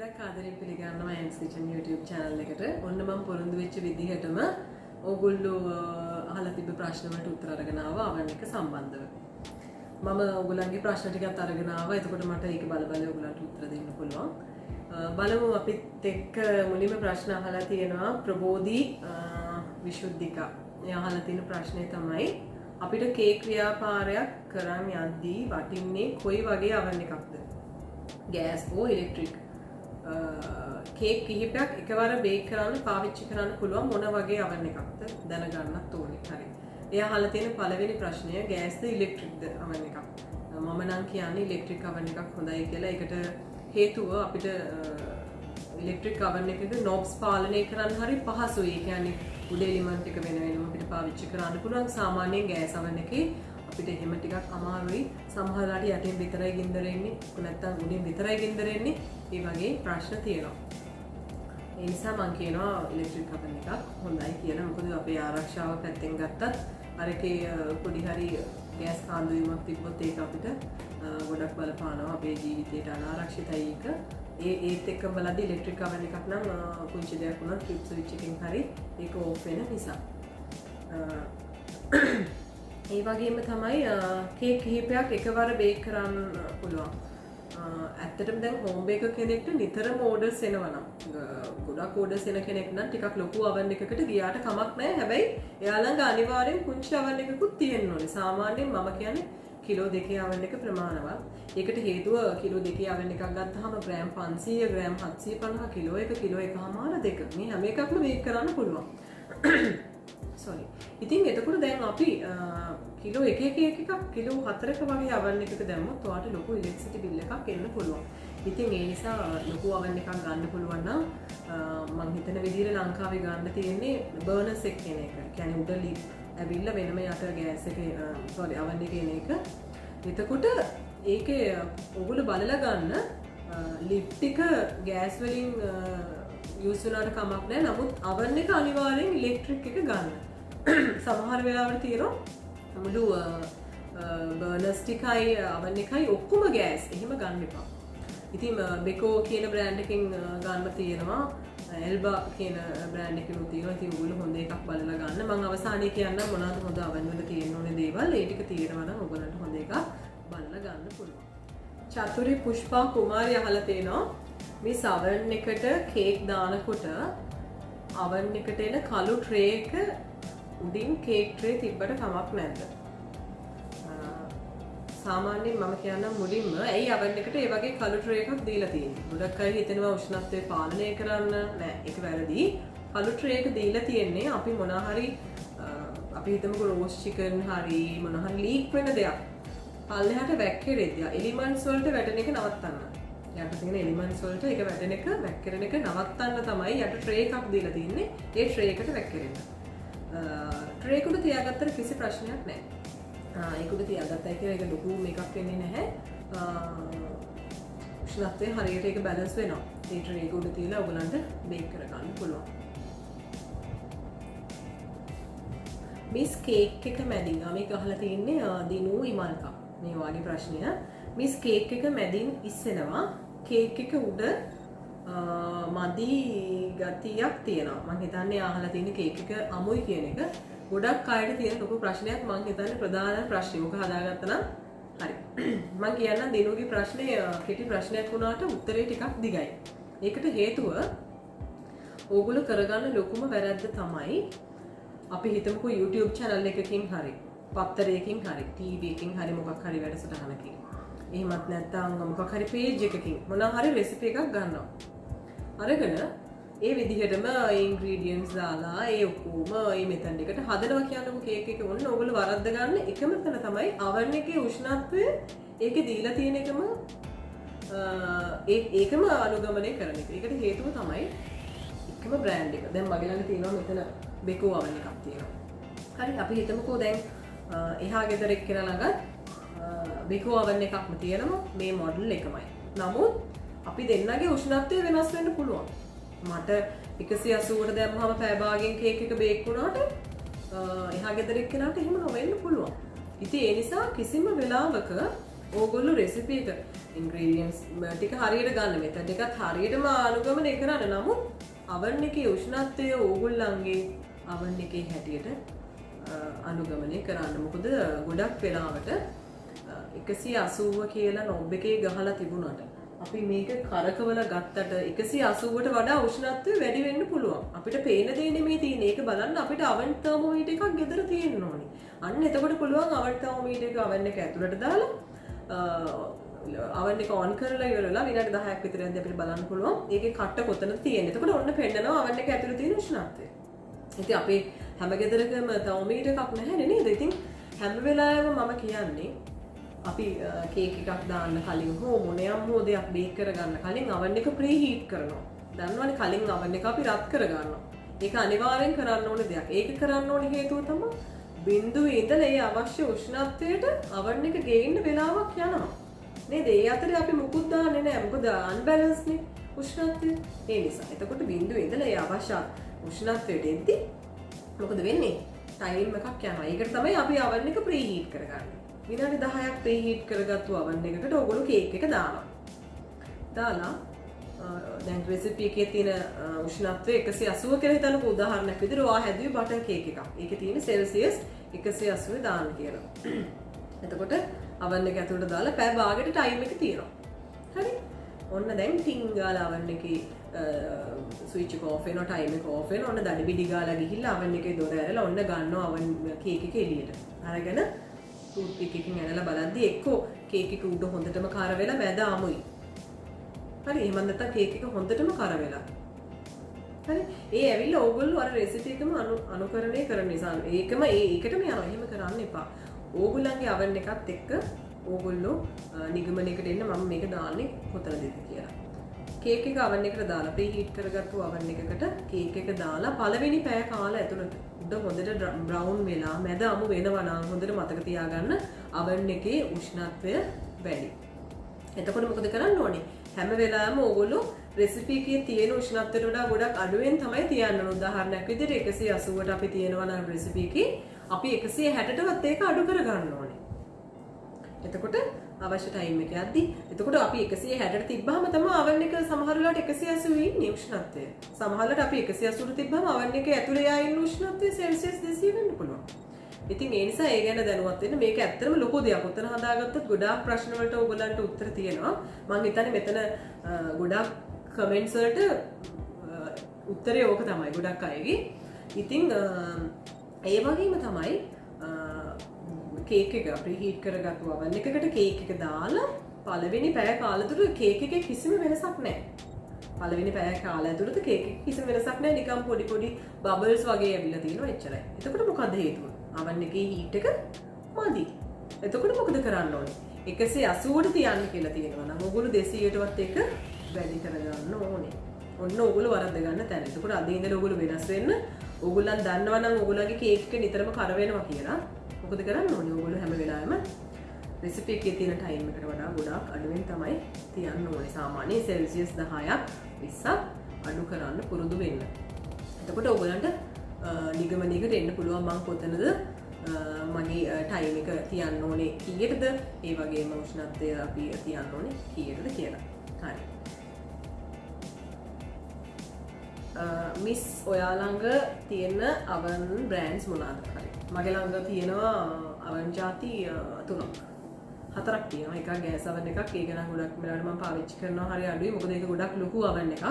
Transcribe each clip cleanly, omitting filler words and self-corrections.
ගොඩක් ආදරෙන් පිළිගන්නවා ඇන්ස් කිචන් YouTube channel එකට. ඔන්න මම පොරොන්දු වෙච්ච විදිහටම ඕගොල්ලෝ අහලා තිබ්බ ප්‍රශ්න වලට උත්තර අරගෙන ආවා අවන් එක සම්බන්ධව. මම ඕගොල්ලන්ගේ ප්‍රශ්න ටිකත් අරගෙන ආවා. එතකොට මට ඒක බල ඕගොල්ලන්ට උත්තර දෙන්න පුළුවන්. බලමු අපිත් එක්ක මුලින්ම ප්‍රශ්න අහලා තියෙනවා ප්‍රබෝධි විශුද්ධිකා. එයා අහලා තියෙන ප්‍රශ්නේ තමයි අපිට කේක් ව්‍යාපාරයක් කරන් යද්දී වටින්නේ කොයි වගේ අවන් එකක්ද? ගෑස් හෝ ඉලෙක්ට්‍රික් කේක් කිහිපයක් එකවර බේක් කරන්න පාවිච්චි කරන්න පුළුවන් මොන වගේ අවන් එකක්ද දැනගන්නත් ඕනේ. හරි. එයා අහලා තියෙන පළවෙනි ප්‍රශ්නය ගෑස්ද ඉලෙක්ට්‍රික්ද අවන් එකක්. මම නම් කියන්නේ ඉලෙක්ට්‍රික් අවන් එකක් හොඳයි කියලා. ඒකට හේතුව අපිට ඉලෙක්ට්‍රික් අවන් එකක නොබ්ස් පාලනය කරන්න හරි පහසුයි. ඒ කියන්නේ උඩ එලිමන්ට් එක වෙන වෙනම අපිට පාවිච්චි කරන්න පුළුවන්. සාමාන්‍යයෙන් ගෑස් අවන් එකේ අපිට එහෙම ටිකක් අමාරුයි. සමහරවිට යටින් විතරයි ගින්දර එන්නේ. නැත්නම් උඩින් විතරයි ගින්දර එන්නේ. මේ වගේ ප්‍රශ්න තියෙනවා. ඒ නිසා මම කියනවා ඉලෙක්ට්‍රික් අවන් එකක් හොඳයි කියලා. මොකද අපේ ආරක්ෂාව පැත්තෙන් ගත්තත් අර එකේ පොඩි හරි ගෑස් කාන්දුවීමක් තිබ්බොත් ඒක අපිට ගොඩක් බලපානවා. අපේ ජීවිතයට අනාරක්ෂිතයි ඒක. ඒත් එක්කම බලද්දි ඉලෙක්ට්‍රික් අවන් එකක් නම් පුංචි දෙයක් වුණත් ෆ්ලිප් ස්විච් එකකින් හරි ඒක ඕෆ් වෙන නිසා. ඒ වගේම තමයි කේක් කිහිපයක් එකවර බේක් කරන්න පුළුවන්. ඇත්තටම දැන් හෝම් බේකර් කෙනෙක්ට නිතරම ඕඩර්ස් එනවා නම් ගොඩක් ඕඩර්ස් එන කෙනෙක් නම් ටිකක් ලොකු අවන් එකකට ගියාට කමක් නැහැ. හැබැයි එයා ළඟ අනිවාර්යෙන් පුංචි අවන් එකකුත් තියෙන්න ඕනේ. සාමාන්‍යයෙන් මම කියන්නේ කිලෝ 2 අවන් එක ප්‍රමාණවත්. ඒකට හේතුව කිලෝ 2 අවන් එකක් ගත්තාම ග්‍රෑම් 500 ග්‍රෑම් 750 කිලෝ 1 කිලෝ 1.5 2 මේ හැම එකක්ම බේක් කරන්න පුළුවන්. sorry. ඉතින් එතකොට දැන් අපි කිලෝ 1 එකක් කිලෝ 4ක වගේ අවන් එකක දැම්මොත් ඔයාලට ලොකු ඉලෙක්ට්‍රිසිටි බිල් එකක් එන්න පුළුවන්. ඉතින් ඒ නිසා ලොකු අවන් එකක් ගන්න පුළුවන් නම් මම හිතන විදිහට ලංකාවේ ගන්න තියෙන්නේ බර්නර්ස් එක කියන එක. කියන්නේ උඩ ලිප් ඇවිල්ලා වෙනම යට ගෑස් එක අවන් එකේ එන එක. එතකොට ඒකේ ඔයගොල්ලෝ බලලා ගන්න ලිප් ටික ගෑස් වලින් යූස් වුණාට කමක් නැහැ. නමුත් අවන් එක අනිවාර්යෙන් ඉලෙක්ට්‍රික් එක ගන්න. සමහර වෙලාවට තියෙනවා මුළු බර්නර්ස් ටිකයි අවන් එකයි ඔක්කොම ගෑස්. එහෙම ගන්න එපා. ඉතින් බෙකෝ කියන බ්‍රෑන්ඩ් එකකින් ගන්න තියෙනවා. එල්බා කියන බ්‍රෑන්ඩ් එකකින් තියෙනවා. ඉතින් ඔයගොල්ලෝ හොඳ එකක් බලලා ගන්න. මම අවසානයේ කියන්නම් මොනවද හොඳ අවන් වල තියෙන්න ඕනේ දේවල්. ඒ ටික තියෙනවා නම් ඔයගොල්ලන්ට හොඳ එකක් බලලා ගන්න පුළුවන්. චතුරි පුෂ්පා කුමාරි අහලා තියෙනවා මේ සවන් එකට කේක් දානකොට අවන් එකට එන කළු ට්‍රේ එක උඩින් කේක් ට්‍රේ තිබ්බට කමක් නැද්ද? සාමාන්‍යයෙන් මම කියන්නම් මුලින්ම ඇයි අවන් එකට ඒ වගේ කළු ට්‍රේ එකක් දීලා තියෙන්නේ? ගොඩක් අය හිතනවා උෂ්ණත්වය පාලනය කරන්න. නෑ, ඒක වැරදි. කළු ට්‍රේ එක දීලා තියෙන්නේ අපි මොනවා හරි අපි හිතමුකෝ රෝස් චිකන් හරි මොනවා හරි ලීක් වෙන දෙයක් පල්ලෙහාට වැක්කිරෙද්දී එලිමන්ට්ස් වලට වැටෙන එක නවත්තන්න. යට තියෙන එලිමන්ට්ස් වලට ඒක වැටෙන එක වැක්කිරෙන එක නවත්තන්න තමයි යට ට්‍රේ එකක් දීලා තියෙන්නේ. ඒ ට්‍රේ එකට වැක්කිරෙන්න. ට්‍රේ එක උඩ තියාගත්තට කිසි ප්‍රශ්නයක් නැහැ. ඒක උඩ තියාගත්තයි කියලා ඒක ලොකු මේකක් වෙන්නේ නැහැ. උෂ්ණත්වය හරියට ඒක බැලන්ස් වෙනවා. ඒ ට්‍රේ එක උඩ තියලා ඔයගලන්ට බේක් කරගන්න පුළුවන්. මිස් කේක් එක මැදින් මේක අහලා තින්නේ දිනු ඉමල්කා. මේ වගේ ප්‍රශ්නය. මිස් කේක් එක මැදින් ඉස්සෙනවා. කේක් එක උඩ මදි ගතියක් තියෙනවා. මම හිතන්නේ අහලා තියෙන කේක් එක අමුයි කියන එක. ගොඩක් අයට තියෙන ලොකු ප්‍රශ්නයක්. මම හිතන්නේ ප්‍රධාන ප්‍රශ්නේ. ඔක හදාගත්තා නම් හරි. මම කියන්නම් දිනුගේ ප්‍රශ්නේ කෙටි ප්‍රශ්නයක් වුණාට උත්තරේ ටිකක් දිගයි. ඒකට හේතුව ඕගොල්ලෝ කරගන්න ලොකුම වැරද්ද තමයි අපි හිතමුකෝ YouTube channel එකකින් හරි පත්තරයකින් හරි TV එකකින් හරි මොකක් හරි වැඩසටහනකින් එහෙමත් නැත්නම් මොකක් හරි page එකකින් මොනවා හරි recipe එකක් ගන්නවා. අරගෙන ඒ විදිහටම ingredients දාලා ඒ ඔක්කොම මේ මෙතන එකට හදනවා කියනකො කේක් එක ඔන්න ඕගොල්ලෝ වරද්ද ගන්න එකම තැන තමයි oven එකේ උෂ්ණත්වය ඒකේ දීලා තියෙන එකම ඒකම අනුගමනය කරන එක. ඒකට හේතුව තමයි එකම brand එක. දැන් මගේ ළඟ තියෙනවා මෙතන බෙකෝ oven එකක් තියෙනවා. හරි අපි හිතමුකෝ දැන් එහා ගෙදර එක්කෙනා ළඟ බෙකෝ oven එකක්ම තියෙනවා. මේ මොඩල් එකමයි. නමුත් අපි දෙන්නගේ උෂ්ණත්වය වෙනස් වෙන්න පුළුවන්. මට 180ට දැම්මම පැය භාගයෙන් කේක් එක බේක් වුණාට එහා ගෙදර එක්කෙනාට එහෙම නොවෙන්න පුළුවන්. ඉතින් ඒ නිසා කිසිම වෙලාවක ඕගොල්ලෝ රෙසිපි එක ඉන්ග්‍රීඩියන්ට්ස් ටික හරියට ගන්න මෙතන ටිකත් හරියටම අනුගමනය කරන්න. නමුත් oven එකේ උෂ්ණත්වය ඕගොල්ලන්ගේ oven එකේ හැටියට අනුගමනය කරන්න. මොකද ගොඩක් වෙලාවට 180 කියලා නොබ් එකේ ගහලා තිබුණාට අපි මේක කරකවල ගත්තට 180ට වඩා උෂ්ණත්වය වැඩි වෙන්න පුළුවන්. අපිට පේන දේ නෙමෙයි තියෙන්නේ. ඒක බලන්න අපිට oven thermometer එකක් ගෙදර තියෙන්න ඕනේ. අන්න එතකොට පුළුවන් oven thermometer එක oven එක ඇතුළට දාලා oven එක on කරලා ඉවරලා විනාඩි 10ක් විතර යද්දී අපිට බලන්න පුළුවන්. ඒකේ කට්ට කොතනද තියෙන්නේ. එතකොට ඔන්න පෙන්නනවා oven එක ඇතුළේ තියෙන උෂ්ණත්වය. ඉතින් අපේ හැම ගෙදරකම thermometer එකක් නැහැ නේද? ඉතින් හැම වෙලාවෙම මම කියන්නේ අපි කේක් එකක් දාන්න කලින් හෝ මොනයම් හෝ දෙයක් බේක් කරගන්න කලින් oven එක ප්‍රීහීට් කරනවා. දන්නවනේ කලින් oven එක අපි රත් කරගන්නවා. ඒක අනිවාර්යෙන් කරන්න ඕනේ දෙයක්. ඒක කරන්න ඕනේ හේතුව තමයි බිඳුවේ ඉඳලා ඒ අවශ්‍ය උෂ්ණත්වයට oven එක ගේන්න වෙලාවක් යනවා. නේද? ඒ අතරේ අපි මුකුත් දාන්නේ නැහැ. මොකද අන්බැලන්ස් නේ උෂ්ණත්වය. ඒ නිසා. එතකොට බිඳුවේ ඉඳලා ඒ අවශ්‍ය උෂ්ණත්වයට එද්දි මොකද වෙන්නේ? ටයිම් එකක් යනවා. ඒකට තමයි අපි oven එක ප්‍රීහීට් කරගන්නේ. විනාඩි 10ක් ප්‍රීහීට් කරගත්තු oven එකකට ඔයගොල්ලෝ කේක් එක දානවා. දාලා දැන් රෙසිපි එකේ තියෙන උෂ්ණත්වය 180 කියලා හිතන්නකෝ උදාහරණයක් විදිහට ඔයා හැදුවේ බටර් කේක් එකක්. ඒකේ තියෙන සෙල්සියස් 180 දාන්න කියලා. එතකොට oven එක ඇතුළට දාලා පැය භාගයකට ටයිම් එක තියෙනවා. හරි? ඔන්න දැන් ටින් ගාලා oven එකේ ස්විච් එක ඔෆ් වෙනවා ටයිම් එක ඔෆ් වෙනවා. ඔන්න දඩ බිඩි ගාලා ගිහිල්ලා oven එකේ දොර ඇරලා ඔන්න ගන්නවා oven කේක් එක එළියට. අරගෙන ටූත් පික් එකකින් ඇනලා බලද්දි එක්කෝ කේක් එක උඩ හොඳටම කර වෙලා මැද අමුයි. හරි එහෙම නැත්නම් කේක් එක හොඳටම කර වෙලා. හරි ඒ ඇවිල්ලා ඕගොල්ලෝ අර රෙසිපි එකම අනුකරණය කරන නිසා ඒකම ඒකටම යනවා. එහෙම කරන්න එපා. ඕගොල්ලන්ගේ oven එකත් එක්ක ඕගොල්ලෝ නිගමනයකට එන්න මම මේක දාන්නේ කොතනද කියලා. කේක් එක oven එකට දාලා ප්‍රීහීට් කරගත්තු oven එකකට කේක් එක දාලා පළවෙනි පැය කාලය ඇතුළත උඩ හොඳට බ්‍රවුන් වෙලා මැද අමු වෙනවා නම් හොඳට මතක තියාගන්න oven එකේ උෂ්ණත්වය වැඩි. එතකොට මොකද කරන්න ඕනේ? හැම වෙලාවෙම ඕගොල්ලෝ රෙසිපි එකේ තියෙන උෂ්ණත්වයට වඩා ගොඩක් අඩුවෙන් තමයි තියන්න ඕන. උදාහරණයක් විදිහට 180ට අපි තියනවා නම් රෙසිපි එකේ අපි 160ටවත් ඒක අඩු කරගන්න ඕනේ. එතකොට අවශ්‍ය ටයිම් එක යද්දි එතකොට අපි 160ට තිබ්බහම තමයි oven එක සමහර වෙලාවට 180 ඉන්නේ උෂ්ණත්වය. සමහර වෙලාවට අපි 180ට තිබ්බහම oven එකේ ඇතුලේ යා ඉන්න උෂ්ණත්වය සෙල්සියස් 200 වෙන්න පුළුවන්. ඉතින් ඒ නිසා ඒ ගැන දැනුවත් වෙන්න. මේක ඇත්තටම ලොකු දෙයක්. උත්තර හදාගත්තොත් ගොඩාක් ප්‍රශ්න වලට ඕගොල්ලන්ට උත්තර තියෙනවා. මම හිතන්නේ මෙතන ගොඩාක් කමෙන්ට්ස් වලට උත්තරේ ඕක තමයි ගොඩක් අයගේ. ඉතින් ඒ වගේම තමයි කේක් එක ප්‍රීහීට් කරගත්තු oven එකකට කේක් එක දාලා පළවෙනි පැය කාලය තුල කේක් එකේ කිසිම වෙනසක් නැහැ. පළවෙනි පැය කාලය තුලද කේක් එකේ කිසිම වෙනසක් නැහැ. නිකන් පොඩි පොඩි බබල්ස් වගේ ඇවිල්ලා තියෙනවා එච්චරයි. එතකොට මොකද හේතුව? oven එකේ හීට් එක මදි. එතකොට මොකද කරන්න ඕනේ? 180ට තියන්න කියලා තියෙනවා නම් ඕගොල්ලෝ 200ටවත් එක වැඩි කරගන්න ඕනේ. ඔන්න ඕගොල්ලෝ වරද්ද ගන්න තැන. එතකොට අද ඉඳලා ඕගොල්ලෝ වෙනස් වෙන්න. ඕගොල්ලන් දන්නවා නම් ඕගොල්ලන්ගේ කේක් එක නිතරම කර වෙනවා කියලා. මොකද කරන්න ඕනේ? ඕගොල්ලෝ හැම වෙලාවෙම රෙසිපි එකේ තියෙන ටයිම් එකට වඩා ගොඩාක් අඩුවෙන් තමයි තියන්න ඕනේ. සාමාන්‍යයෙන් සෙල්සියස් 10ක් 20ක් අඩු කරන්න පුරුදු වෙන්න. එතකොට ඕගොල්ලන්ට නිගමනයකට එන්න පුළුවන් මම කොතනද මගේ ටයිම් එක තියන්න ඕනේ කීයටද? ඒ වගේම උෂ්ණත්වය අපි තියන්න ඕනේ කීයටද කියලා. හරි. මිස් ඔයා ළඟ තියෙන oven brands මොනවාද? හරි. මගේ ළඟ තියෙනවා oven ಜಾති 3ක්. 4ක් තියෙනවා. එකක් ගෑස් oven එකක්. ඒක නම් ගොඩක් වෙලාවට මම පාවිච්චි කරනවා හරි අඩුයි. මොකද ඒක ගොඩක් ලොකු oven එකක්.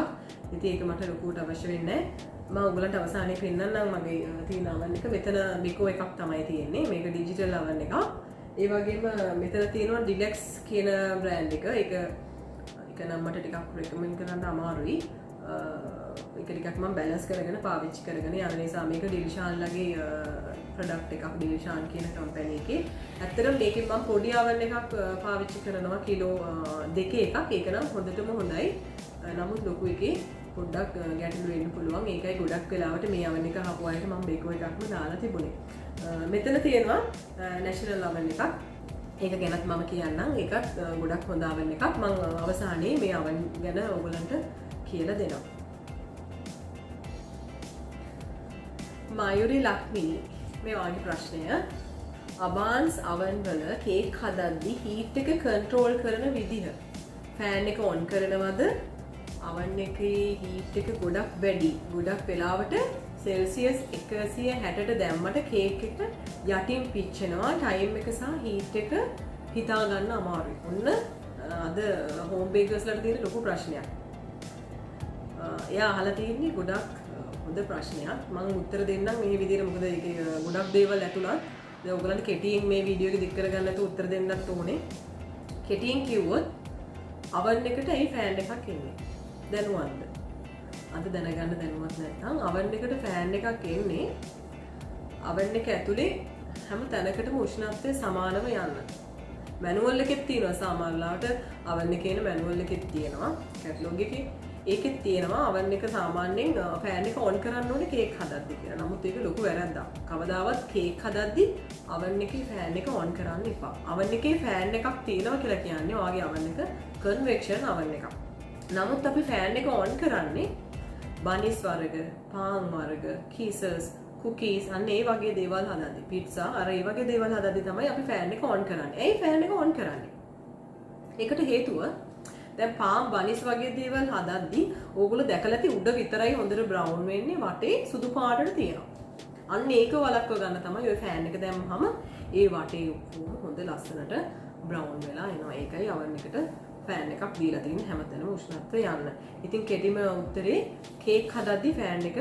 ඉතින් ඒක මට ලොකුවට අවශ්‍ය වෙන්නේ නැහැ. මම ඔයගලන්ට අවසානයේ පෙන්නන්නම් මගේ තියෙන oven එක. මෙතන Beko එකක් තමයි තියෙන්නේ. මේක digital oven එකක්. ඒ වගේම මෙතන තියෙනවා Deluxe කියන brand එක. ඒක නම් මට ටිකක් recommend කරන්න අමාරුයි. ඒක ටිකක් මම බැලන්ස් කරගෙන පාවිච්චි කරගෙන යන නිසා මේක ඩිලිෂාන්ලගේ ප්‍රොඩක්ට් එකක්. ඩිලිෂාන් කියන කම්පැනි එකේ. ඇත්තටම මේකෙන් මම පොඩි oven එකක් පාවිච්චි කරනවා කිලෝ 2 එකක්. ඒක නම් හොඳටම හොඳයි. නමුත් ලොකු එකේ පොඩ්ඩක් ගැටලු වෙන්න පුළුවන්. ඒකයි ගොඩක් වෙලාවට මේ oven එක හපු අයට මම Beko එකක්ම දාලා තිබුණේ. මෙතන තියෙනවා national oven එකක්. ඒක ගැනත් මම කියන්නම්. ඒකත් ගොඩක් හොඳ oven එකක්. මම අවසානයේ මේ oven ගැන ඔයගලන්ට කියලා දෙනවා. මයුරි ලක්මිනි මේ වගේ ප්‍රශ්නය අබාන්ස් අවන් වල කේක් හදද්දි හීට් එක කන්ට්‍රෝල් කරන විදිහ. ෆෑන් එක ඔන් කරනවද? අවන් එකේ හීට් එක ගොඩක් වැඩි. ගොඩක් වෙලාවට සෙල්සියස් 160ට දැම්මට කේක් එක යටින් පිච්චෙනවා. ටයිම් එක සහ හීට් එක හිතා ගන්න අමාරුයි. ඔන්න අද හෝම් බේකර්ස්ලාට තියෙන ලොකු ප්‍රශ්නයක්. එයා අහලා තියෙන්නේ ගොඩක් හොඳ ප්‍රශ්නයක්. මම උත්තර දෙන්නම් මේ විදිහට. මොකද ඒකේ ගොඩක් දේවල් ඇතුළත්. දැන් ඔයගලන්ට කෙටියෙන් මේ වීඩියෝ එක දික් කරගන්න නැතුව උත්තර දෙන්නත් ඕනේ. කෙටියෙන් කිව්වොත් අවන් එකට ඇයි ෆෑන් එකක් එන්නේ? දැනුවත්ද? අද දැනගන්න දැනුවත් නැත්නම් අවන් එකට ෆෑන් එකක් එන්නේ අවන් එක ඇතුලේ හැම තැනකටම උෂ්ණත්වය සමානව යන්න. මැනුවල් එකෙත් තියෙනවා සාමාන්‍යලාට අවන් එකේ එන මැනුවල් එකෙත් තියෙනවා කැටලොග් එකේ. ඒකෙත් තියෙනවා අවන් එක සාමාන්‍යයෙන් ෆෑන් එක ඔන් කරන්න ඕනේ කේක් හදද්දි කියලා. නමුත් ඒක ලොකු වැරද්දක්. කවදාවත් කේක් හදද්දි අවන් එකේ ෆෑන් එක ඔන් කරන්න එපා. අවන් එකේ ෆෑන් එකක් තියෙනවා කියලා කියන්නේ ඔයාගේ අවන් එක කන්වෙක්ෂන් අවන් එකක්. නමුත් අපි ෆෑන් එක ඔන් කරන්නේ බනිස් වර්ග, පාන් වර්ග, කීසර්ස්, කුකීස් අන්න ඒ වගේ දේවල් හදද්දි, පිට්සා අර ඒ වගේ දේවල් හදද්දි තමයි අපි ෆෑන් එක ඔන් කරන්නේ. ඇයි ෆෑන් එක ඔන් කරන්නේ? ඒකට හේතුව දැන් පාම් බනිස් වගේ දේවල් හදද්දි ඕගොල්ලෝ දැකලා ඇති උඩ විතරයි හොඳට බ්‍රවුන් වෙන්නේ, වටේ සුදු පාටට තියෙනවා. අන්න ඒක වළක්ව ගන්න තමයි ඔය ෆෑන් එක දැම්මම ඒ වටේ ඔක්කොම හොඳ ලස්සනට බ්‍රවුන් වෙලා එනවා. ඒකයි අවන් එකට ෆෑන් එකක් දීලා තියෙන්නේ හැමතැනම උෂ්ණත්වය යන්න. ඉතින් කෙටිම උත්තරේ කේක් හදද්දි ෆෑන් එක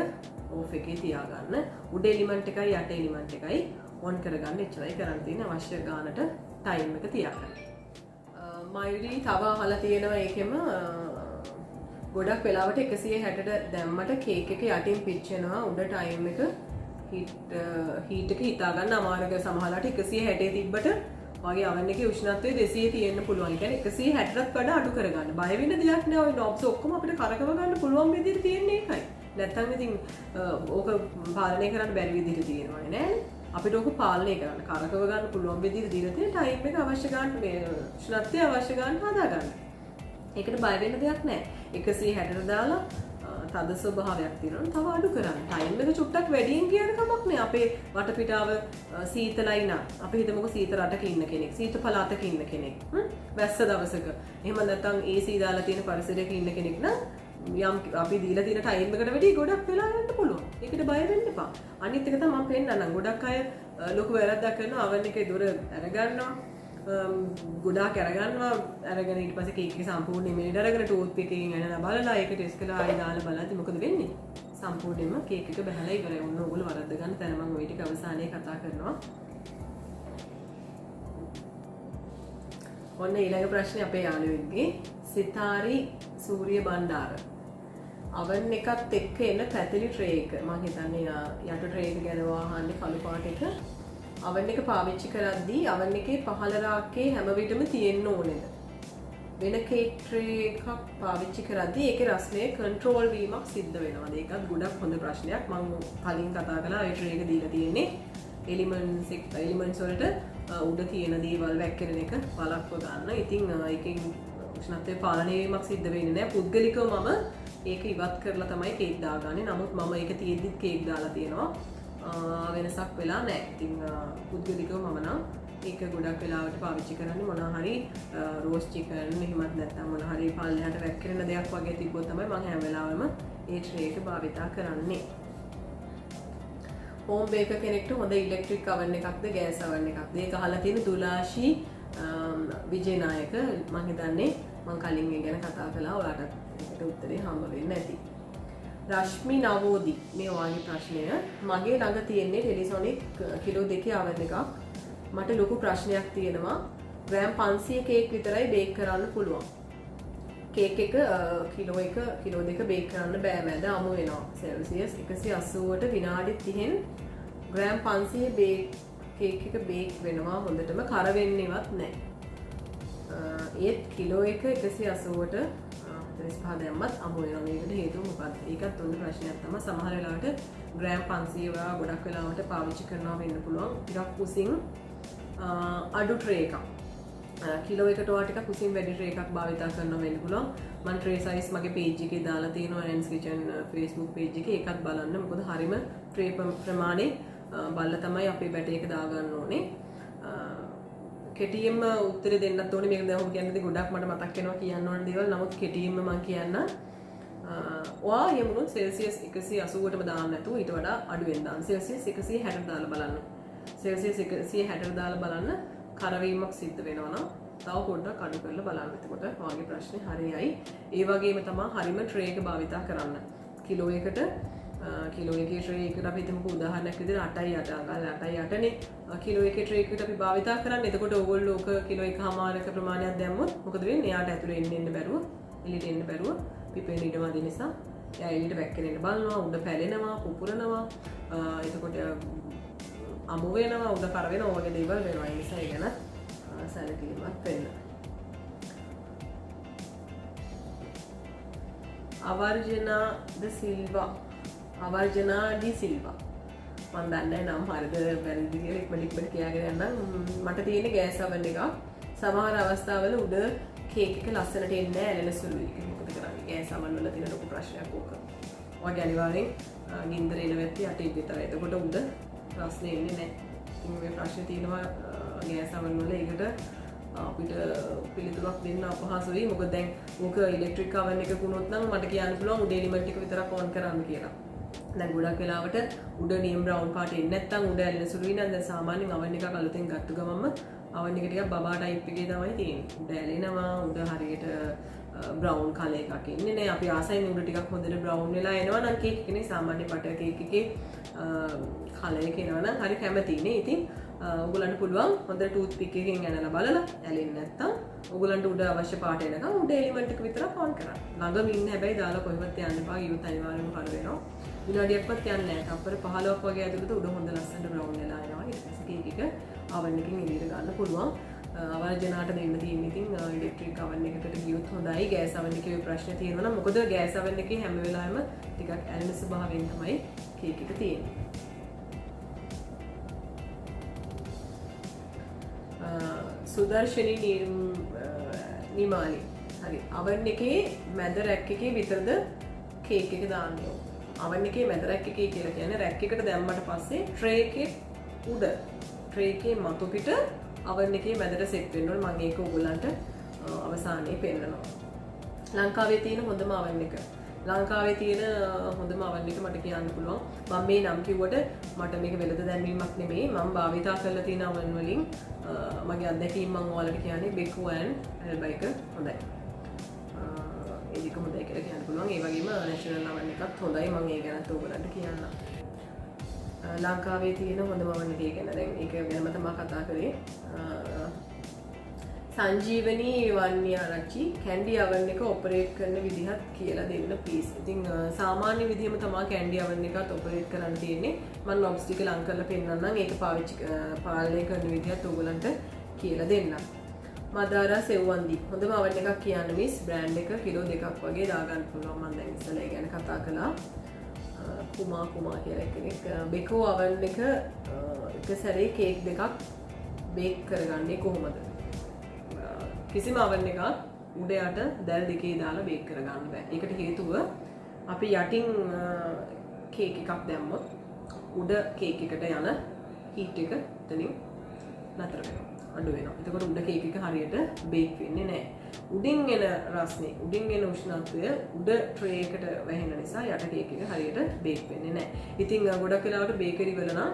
ඕෆ් එකේ තියාගන්න. උඩ එලිමන්ට් එකයි යට එලිමන්ට් එකයි ඔන් කරගන්න. එච්චරයි කරන්න තියෙන්නේ. අවශ්‍ය ගානට ටයිම් එක තියාගන්න. මයුරි තව අහලා තියෙනවා ඒකෙම ගොඩක් වෙලාවට 160ට දැම්මට කේක් එක යටින් පිච්චෙනවා. උඩ ටයිම් එක හීට් එක හිතා ගන්න අමාරුයි. සමහරවිට 160 තිබ්බට වගේ අවන් එකේ උෂ්ණත්වය 200 තියෙන්න පුළුවන්. ඒ කියන්නේ 160ටත් වඩා අඩු කරගන්න. බය වෙන්න දෙයක් නෑ. ওই knobs ඔක්කොම අපිට කරකව ගන්න පුළුවන් විදිහට තියෙන්නේ ඒකයි. නැත්තම් ඉතින් ඕක පාලනය කරන්න බැරි විදිහට තියෙනවා නේද? අපිට ඕක පාලනය කරන්න කරකව ගන්න පුළුවන් විදිහට දීලා තියෙන ටයිම් එක අවශ්‍ය ගන්න මේ උෂ්ණත්වය අවශ්‍ය ගන්න හදා ගන්න. ඒකට බය වෙන්න දෙයක් නෑ. 160ට දාලා තද ස්වභාවයක් තියෙනවා. තව අඩු කරන්න. ටයිම් එක චුට්ටක් වැඩියෙන් කියන කමක් නෑ. අපේ වටපිටාව සීතලයි නම් අපි හිතමුකෝ සීත රටක ඉන්න කෙනෙක්, සීත පළාතක ඉන්න කෙනෙක්. වැස්ස දවසක. එහෙම නැත්නම් AC දාලා තියෙන පරිසරයක ඉන්න කෙනෙක් නම් යම් අපි දීලා තියෙන ටයිම් එකට වැඩි ගොඩක් වෙලා යන්න පුළුවන්. ඒකට බය වෙන්න එපා. අනිත් එක තමයි මම පෙන්නන්නම්. ගොඩක් අය ලොකු වැරද්දක් කරනවා. අවන් එකේ දොර අරගන්නවා. ගොඩාක් අරගන්නවා. අරගෙන ඊට පස්සේ කේක් එක සම්පූර්ණයෙන් මෙහෙට අරගෙන ටූත් පිකකින් එනලා බලලා ඒක ටෙස්ට් කරලා ආයෙ දාලා බලද්දි මොකද වෙන්නේ? සම්පූර්ණයෙන්ම කේක් එක බහලා ඉවරයි. ඔන්න ඕගොල්ලෝ වරද්ද ගන්න තැන මම ওই ටික අවසානයේ කතා කරනවා. ඔන්න ඊළඟ ප්‍රශ්නේ අපේ යාළුවෙක්ගේ සිතාරි සූරිය බණ්ඩාර. අවන් එකත් එක්ක එන පැතිලි ට්‍රේ එක. මම හිතන්නේ යට ට්‍රේ එක ගැන අහන්නේ කළු පාට එක. අවන් එක පාවිච්චි කරද්දී අවන් එකේ පහළ රාක්කේ හැම විටම තියෙන්න ඕනේද? වෙන කේක් ට්‍රේ එකක් පාවිච්චි කරද්දී ඒකේ රස්නේ කන්ට්‍රෝල් වීමක් සිද්ධ වෙනවද? ඒකත් ගොඩක් හොඳ ප්‍රශ්නයක්. මම කලින් කතා කළා ඒ ට්‍රේ එක දීලා තියෙන්නේ එලිමන්ට්ස් වලට උඩ තියෙන දේවල් වැක්කිරෙන එක වළක්ව ගන්න. ඉතින් ඒකෙන් උෂ්ණත්වය පාලනය වීමක් සිද්ධ වෙන්නේ නැහැ. පුද්ගලිකව මම ඒක ඉවත් කරලා තමයි කේක් දාගන්නේ. නමුත් මම ඒක තියෙද්දිත් කේක් දාලා තියෙනවා. වෙනසක් වෙලා නැහැ. ඉතින් පුද්ගලිකව මම නම් ඒක ගොඩක් වෙලාවට පාවිච්චි කරන්නේ මොනවා හරි රෝස් චිකන් එහෙමත් නැත්නම් මොනවා හරි පල්ලෙහාට වැක්කිරෙන දෙයක් වගේ තිබ්බොත් තමයි මම හැම වෙලාවෙම ඒ ට්‍රේ එක භාවිතා කරන්නේ. හෝම් බේකර් කෙනෙක්ට හොඳ ඉලෙක්ට්‍රික් oven එකක්ද ගෑස් oven එකක්ද? ඒක අහලා තියෙන දුලාශී විජේනායක. මම හිතන්නේ මම කලින් ඒ ගැන කතා කළා. ඔයාලට ඒකට උත්තරේ හම්බ වෙන්නේ නැති. රශ්මි නවෝදි මේ වාගේ ප්‍රශ්නය. මගේ ළඟ තියෙන්නේ ටෙලිසොනික් කිලෝ 2 oven එකක්. මට ලොකු ප්‍රශ්නයක් තියෙනවා. ග්‍රෑම් 500 කේක් විතරයි බේක් කරන්න පුළුවන්. කේක් එක කිලෝ 2 බේක් කරන්න බෑ. මැද අමු වෙනවා. සෙල්සියස් 180ට විනාඩි 30න් ග්‍රෑම් 500 බේක් කේක් එක බේක් වෙනවා. හොඳටම කර වෙන්නේවත් නැහැ. ඒත් කිලෝ එක 180ට 35 දැම්මත් අමු වෙනවා. මේකට හේතුව මොකක්ද? ඒකත් උන් ප්‍රශ්නයක් තමයි. සමහර වෙලාවට ග්‍රෑම් 500 වගේ ගොඩක් වෙලාවට පාවිච්චි කරනවා වෙන්න පුළුවන්. ටිකක් කුසින් අඩු ට්‍රේ එකක්. කිලෝ එකට වඩා ටිකක් කුසින් වැඩි ට්‍රේ එකක් භාවිතා කරනවා වෙන්න පුළුවන්. මම ට්‍රේ සයිස් මගේ පේජ් එකේ දාලා තියෙනවා Nan's Kitchen Facebook page එකේ. ඒකත් බලන්න. මොකද හරිම ට්‍රේ ප්‍රමාණය බලලා තමයි අපේ බැටර් එක දාගන්න ඕනේ. කෙටියෙන්ම උත්තරේ දෙන්නත් ඕනේ. මේක දැන් ඔහොම කියන්නේ ගොඩක් මට මතක් වෙනවා කියන්න ඕන දේවල්. නමුත් කෙටියෙන්ම මම කියන්න ඔයා යමුණු සෙල්සියස් 180ටම දාන්න නැතුව ඊට වඩා අඩුවෙන් දාන්න. සෙල්සියස් 160ට දාලා බලන්න. සෙල්සියස් 160ට දාලා බලන්න කරවීමක් සිද්ධ වෙනවා නම් තව පොඩ්ඩක් අඩු කරලා බලන්න. එතකොට ඔයාගේ ප්‍රශ්නේ හරියයි. ඒ වගේම තමයි හරිම ට්‍රේ එක භාවිතා කරන්න. කිලෝ එකකට කිලෝ එකේ ට්‍රේ එකට අපි හිතමුකෝ උදාහරණයක් විදිහට 8.8 අඟල් 8.8නේ කිලෝ එකේ ට්‍රේ එකට අපි භාවිතා කරන්නේ. එතකොට ඕගොල්ලෝ ඔක කිලෝ එකමාරක ප්‍රමාණයක් දැම්මොත් මොකද වෙන්නේ? එයාට ඇතුලේ එන්න බැරුව, එළියට එන්න බැරුව පිපෙන ඊට වදින නිසා එයා එළියට වැක්කෙන්න බලනවා, උඩ පැලෙනවා, පුපුරනවා. එතකොට අමු වෙනවා, උඩ කර වෙනවා, වගේ දේවල් වෙනවා. ඒ නිසා ඒ ගැන සැලකිලිමත් වෙන්න. අවර්ජනා ද සිල්වා අවර්ජනා ඩි සිල්වා මම දන්නේ නම් හරිද වැරදිද කියලා ඉක්මනට කියාගෙන යන්නම්. මට තියෙන ගෑස් oven එකක්. සමහර අවස්ථාවල උඩ කේක් එක ලස්සනට එන්නේ නැහැ, ඇලෙන සුළුයි. ඒක මොකද කරන්නේ? ගෑස් oven වල තියෙන ලොකු ප්‍රශ්නයක් ඕක. ඔයගේ අනිවාර්යෙන් ගින්දර එන වැටි යටි විතරයි. එතකොට උඩ රස්නේ එන්නේ නැහැ. ඉතින් මේ ප්‍රශ්නේ තියෙනවා ගෑස් oven වල. ඒකට අපිට පිළිතුරක් දෙන්න අපහසුයි. මොකද දැන් ඕක ඉලෙක්ට්‍රික් oven එකක වුණොත් නම් මට කියන්න පුළුවන් උඩ එලිමන්ට් එක විතරක් ඔන් කරන්න කියලා. දැන් ගොඩක් වෙලාවට උඩ නියම් බ්‍රවුන් පාට එන්නේ නැත්නම් උඩ ඇලෙන සුළුයි නම් දැන් සාමාන්‍යයෙන් oven එකක් අලුතෙන් ගත්ත ගමන්ම oven එක ටිකක් බබා ටයිප් එකේ තමයි තියෙන්නේ. උඩ ඇලෙනවා, උඩ හරියට බ්‍රවුන් කලර් එකක් එන්නේ නැහැ. අපි ආසයින් උඩ ටිකක් හොඳට බ්‍රවුන් වෙලා එනවා නම් කේක් එකනේ සාමාන්‍ය බටර් කේක් එකේ කලර් එක එනවා නම් හරි කැමතිනේ. ඉතින් ඔයගලන්ට පුළුවන් හොඳට ටූත් පික් එකකින් ඇනලා බලලා ඇලෙන්නේ නැත්තම් ඔයගලන්ට උඩ අවශ්‍ය පාට එනකම් උඩ එලිමන්ට් එක විතරක් ඔන් කරන්න. ළඟම ඉන්න හැබැයි දාලා කොහෙවත් යන්න එපා. ඊයොත් අනිවාර්යෙන්ම කර වෙනවා. විනාඩියක්වත් යන්නේ නැහැ. තප්පර 15ක් වගේ ඇතුළත උඩ හොඳ ලස්සනට බ්‍රවුන් වෙලා එනවා. ඊට පස්සේ කේක් එක oven එකකින් එළියට ගන්න පුළුවන්. අවර්ජනාට දෙන්න තියෙන ඉතින් ඉලෙක්ට්‍රික් oven එකකට ගියොත් හොඳයි. ගෑස් oven එකේ ප්‍රශ්න තියෙනවා නම් මොකද ගෑස් oven එකේ හැම වෙලාවෙම ටිකක් ඇලෙන ස්වභාවයෙන් තමයි කේක් එක තියෙන්නේ. සුදර්ශනී නිමාලි හරි oven එකේ මැද රැක් එකේ විතරද කේක් එක දාන්නේ. oven එකේ මැද රැක් එකේ කියලා කියන්නේ රැක් එකට දැම්මට පස්සේ ට්‍රේ එකේ උඩ ට්‍රේ එකේ මතු පිට oven එකේ මැදට සෙට් වෙන්න ඕනේ. මම ඒක ඔයගොල්ලන්ට අවසානයේ පෙන්නනවා. ලංකාවේ තියෙන හොඳම oven එක. ලංකාවේ තියෙන හොඳම oven එක මට කියන්න පුළුවන්. මම මේ නම් කිව්වට මට මේක වෙලද දැන්වීමක් නෙමෙයි. මම භාවිතා කරලා තියෙන oven වලින් මගේ අත්දැකීම් මම ඔයාලට කියන්නේ Beko and Alba එක හොඳයි. ඒ දෙක හොඳයි කියලා කියන්න පුළුවන්. ඒ වගේම national oven එකත් හොඳයි. මම ඒ ගැනත් ඔයගලන්ට කියන්නම්. ලංකාවේ තියෙන හොඳම oven එක ගැන දැන් ඒක ගැනම තමයි කතා කරේ. සංජීවනී වන්‍යාරච්චි කැන්ඩි oven එක ඔපරේට් කරන විදිහත් කියලා දෙන්න ප්ලීස්. ඉතින් සාමාන්‍ය විදිහම තමයි කැන්ඩි oven එකත් ඔපරේට් කරන්න තියෙන්නේ. මම knobs ටික ලං කරලා පෙන්නන්නම්. ඒක පාලනය කරන විදිහත් ඔයගලන්ට කියලා දෙන්නම්. මදාරා සෙව්වන්දි හොඳම oven එකක් කියන්න මිස්. බ්‍රෑන්ඩ් එක කිලෝ 2ක් වගේ දාගන්න පුළුවන්. මම දැන් ඉස්සෙල්ලා ඒ ගැන කතා කළා. කුමා කියලා කෙනෙක් Beko oven එක එක සැරේ කේක් දෙකක් බේක් කරගන්නේ කොහොමද? කිසිම oven එකක් උඩ යට දැල් දෙකේ දාලා බේක් කරගන්න බෑ. ඒකට හේතුව අපි යටින් කේක් එකක් දැම්මොත් උඩ කේක් එකට යන හීට් එක එතනින් නතර වෙනවා. අඩු වෙනවා. එතකොට උඩ කේක් එක හරියට බේක් වෙන්නේ නැහැ. උඩින් එන රස්නේ, උඩින් එන උෂ්ණත්වය උඩ ට්‍රේ එකට වැහෙන නිසා යට කේක් එක හරියට බේක් වෙන්නේ නැහැ. ඉතින් ගොඩක් වෙලාවට බේකරි වල නම්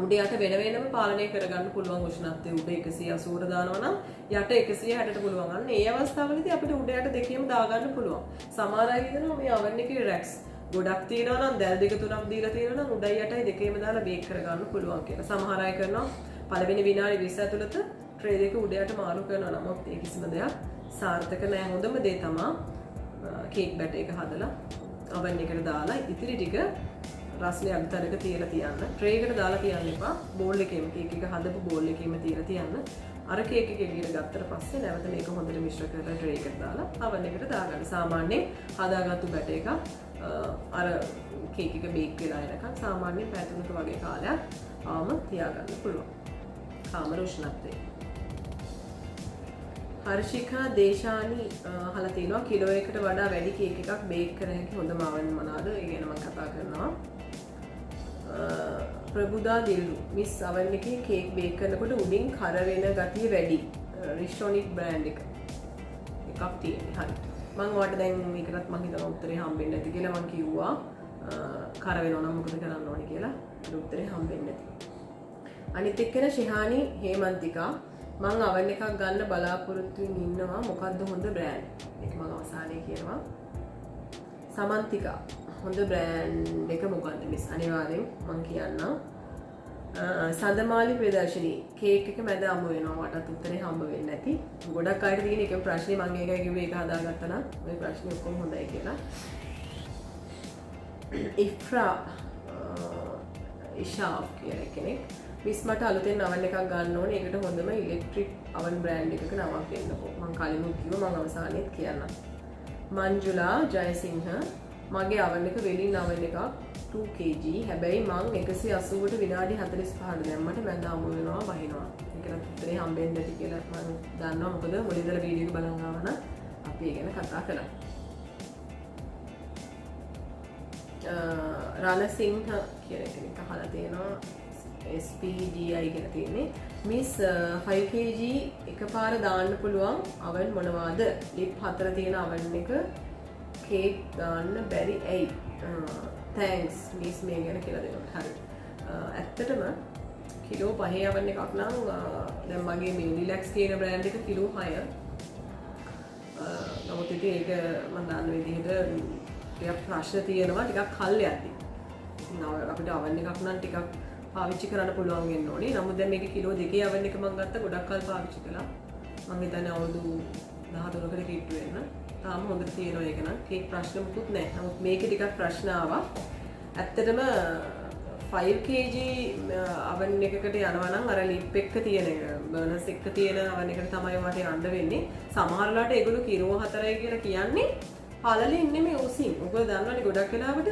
උඩ යට වෙන වෙනම පාලනය කරගන්න පුළුවන් උෂ්ණත්වය. උඩ 180ට දානවා නම් යට 160ට පුළුවන්. අන්න ඒ අවස්ථාවලදී අපිට උඩ යට දෙකේම දාගන්න පුළුවන්. සමහර අය කියනවා මේ oven එකේ රැක්ස් ගොඩක් තියෙනවා නම් දැල් දෙක තුනක් දීලා තියෙනවා නම් උඩයි යටයි දෙකේම දාලා බේක් කරගන්න පුළුවන් කියලා. සමහර අය කරනවා පළවෙනි විනාඩි 20 ඇතුළත ට්‍රේ දෙක උඩ යට මාරු කරනවා. නමුත් ඒ කිසිම දෙයක් සාර්ථක නැහැ. හොඳම දේ තමයි කේක් බැටර් එක හදලා oven එකට දාලා ඉතිරි ටික රස්නේ අන්තරක තියලා තියන්න. ට්‍රේ එකට දාලා තියන්න එපා. බෝල් එකේම කේක් එක හදපු බෝල් එකේම තියලා තියන්න. අර කේක් එක එළියට ගත්තට පස්සේ නැවත මේක හොඳට මිශ්‍ර කරලා ට්‍රේ එකට දාලා oven එකට දාගන්න. සාමාන්‍යයෙන් හදාගත්තු බැටර් එක අර කේක් එක බේක් වෙලා එනකන් සාමාන්‍යයෙන් පැය 3ක වගේ කාලයක් ආවම තියාගන්න පුළුවන්. කාමර උෂ්ණත්වයේ. හර්ෂිකා දේශානි අහලා තිනවා කිලෝ එකකට වඩා වැඩි කේක් එකක් බේක් කර හැකි හොඳම oven මොනවාද? ඒ ගැන මම කතා කරනවා. ප්‍රබුදා දිල්රු මිස් oven එකේ කේක් බේක් කරනකොට උඩින් කර වෙන ගතිය වැඩි. රිස්ටොනික් බ්‍රෑන්ඩ් එකක් තියෙන්නේ. හරි. මම ඔයාලට දැන් මේකටත් මම හිතනවා උත්තරේ හම්බෙන්නේ නැති කියලා මම කිව්වා. කර වෙනවා නම් මොකද කරන්න ඕනේ කියලා. ඒක උත්තරේ හම්බෙන්නේ නැති. අනිත් එක්කෙනා ශිහානි හේමන්තිකා මම oven එකක් ගන්න බලාපොරොත්තු වෙමින් ඉන්නවා. මොකද්ද හොඳ බ්‍රෑන්ඩ්? ඒක මම අවසානයේ කියනවා. සමන්තිකා හොඳ බ්‍රෑන්ඩ් එක මොකද්ද මිස්? අනිවාර්යෙන් මම කියන්නම්. සඳමාලි ප්‍රදර්ශනී කේක් එක මැද අමු වෙනවා. මටත් උත්තරේ හම්බ වෙන්නේ නැති. ගොඩක් අයට තියෙන එකම ප්‍රශ්නේ මම ඒකයි කිව්වේ ඒක හදාගත්තා නම් මේ ප්‍රශ්නේ ඔක්කොම හොඳයි කියලා. ඉෆ්රා ඉෂාෆ් කියලා කෙනෙක් මිස් මට අලුතෙන් oven එකක් ගන්න ඕනේ. ඒකට හොඳම ඉලෙක්ට්‍රික් oven බ්‍රෑන්ඩ් එකක නමක් දෙන්නකෝ. මම කලිනුත් කිව්වා මම අවසානයේත් කියන්නම්. මංජුලා ජයසිංහ මගේ oven එක වෙලින් oven එකක් 2 kg හැබැයි මං 180ට විනාඩි 45ට දැම්මට මැද අමු වෙනවා බහිනවා. ඒකට උත්තරේ හම්බෙන්නේ නැති කියලා මම දන්නවා. මොකද මුලින්දලා වීඩියෝ එක බලන් ආවම අපි ඒ ගැන කතා කළා. රණසිංහ කියන කෙනෙක් අහලා තියෙනවා SPDI කියලා තියෙන්නේ. මිස් 5 kg එකපාර දාන්න පුළුවන් oven මොනවාද? ලිප් 4 තියෙන oven එක කේක් දාන්න බැරි ඇයි? තැන්ක්ස් මිස් මේ ගැන කියලා දෙනවා. හරි. ඇත්තටම කිලෝ 5 oven එකක් නම් දැන් මගේ මේ රිලැක්ස් කියන බ්‍රෑන්ඩ් එක කිලෝ 6. නමුත් ඉතින් ඒක මම දන්න විදිහට ටිකක් ප්‍රශ්න තියෙනවා ටිකක් කල් යද්දි. අපිට oven එකක් නම් ටිකක් පාවිච්චි කරන්න පුළුවන් වෙන්න ඕනේ. නමුත් දැන් මේක කිලෝ 2 oven එක මම ගත්ත ගොඩක් කල් පාවිච්චි කළා. මම හිතන්නේ අවුරුදු 13කට කිට්ටු වෙන්න. තාම හොඳට තියෙනවා ඒක නම්. කේක් ප්‍රශ්න මුකුත් නැහැ. නමුත් මේකේ ටිකක් ප්‍රශ්න ආවා. ඇත්තටම 5 kg oven එකකට යනවා නම් අර ලිප් එක තියෙන එක බර්නර්ස් එක තියෙන oven එකට තමයි මට යන්න වෙන්නේ. සමහර වෙලාවට ඒගොල්ලෝ කිලෝ 4යි කියලා කියන්නේ පළලින් නෙමෙයි උසින්. ඔයගොල්ලෝ දන්නවනේ ගොඩක් වෙලාවට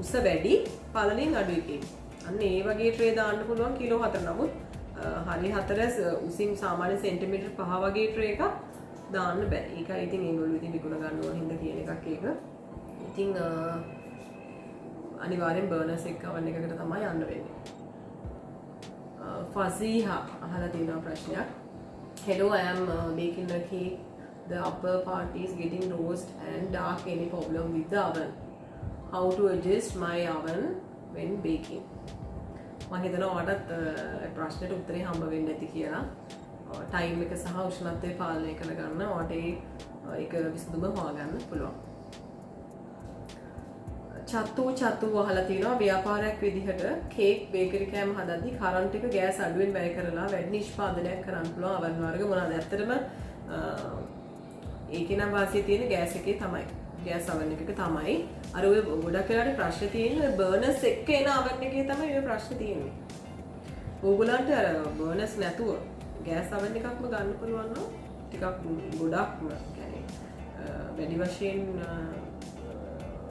උස වැඩි පළලින් අඩුයි කියන්නේ. අන්න ඒ වගේ ට්‍රේ දාන්න පුළුවන් කිලෝ 4. නමුත් හරි 4 උසින් සාමාන්‍ය සෙන්ටිමීටර් 5 වගේ ට්‍රේ එකක් දාන්න බෑ. ඒකයි ඉතින් ඒගොල්ලෝ ඉතින් විකුණ ගන්න ඕන හින්දා කියන එකක් ඒක. ඉතින් අනිවාර්යෙන් බර්නර්ස් එක oven එකකට තමයි යන්න වෙන්නේ. ෆසීහා අහලා තියෙන ප්‍රශ්නයක්. Hello, I am baking a cake. The upper part is getting roast and dark. Any problem with the oven? How to adjust my oven when baking? මම හිතනවා ඔයාලට ප්‍රශ්නෙට උත්තරේ හම්බ වෙන්නේ නැති කියලා. ටයිම් එක සහ උෂ්ණත්වය පාලනය කරගන්න ඔයාලට ඒක විසඳුම හොයාගන්න පුළුවන්. චතු අහලා තියෙනවා ව්‍යාපාරයක් විදිහට කේක් බේකරි කෑම හදද්දී කරන්ට් එක ගෑස් අඩුවෙන් වැය කරලා වැඩි නිෂ්පාදනයක් කරන්න පුළුවන් oven වර්ග මොනවාද? ඇත්තටම ඒකේ නම් වාසිය තියෙන ගෑස් එකේ තමයි. ගෑස් oven එකක තමයි. අර ඔය ගොඩක් වෙලාවට ප්‍රශ්න තියෙන්නේ බර්නර්ස් එක්ක එන oven එකේ තමයි ඔය ප්‍රශ්න තියෙන්නේ. ඕගොල්ලන්ට අර බර්නර්ස් නැතුව ගෑස් oven එකක්ම ගන්න පුළුවන් නම් ටිකක් ගොඩක්ම يعني වැඩි වශයෙන්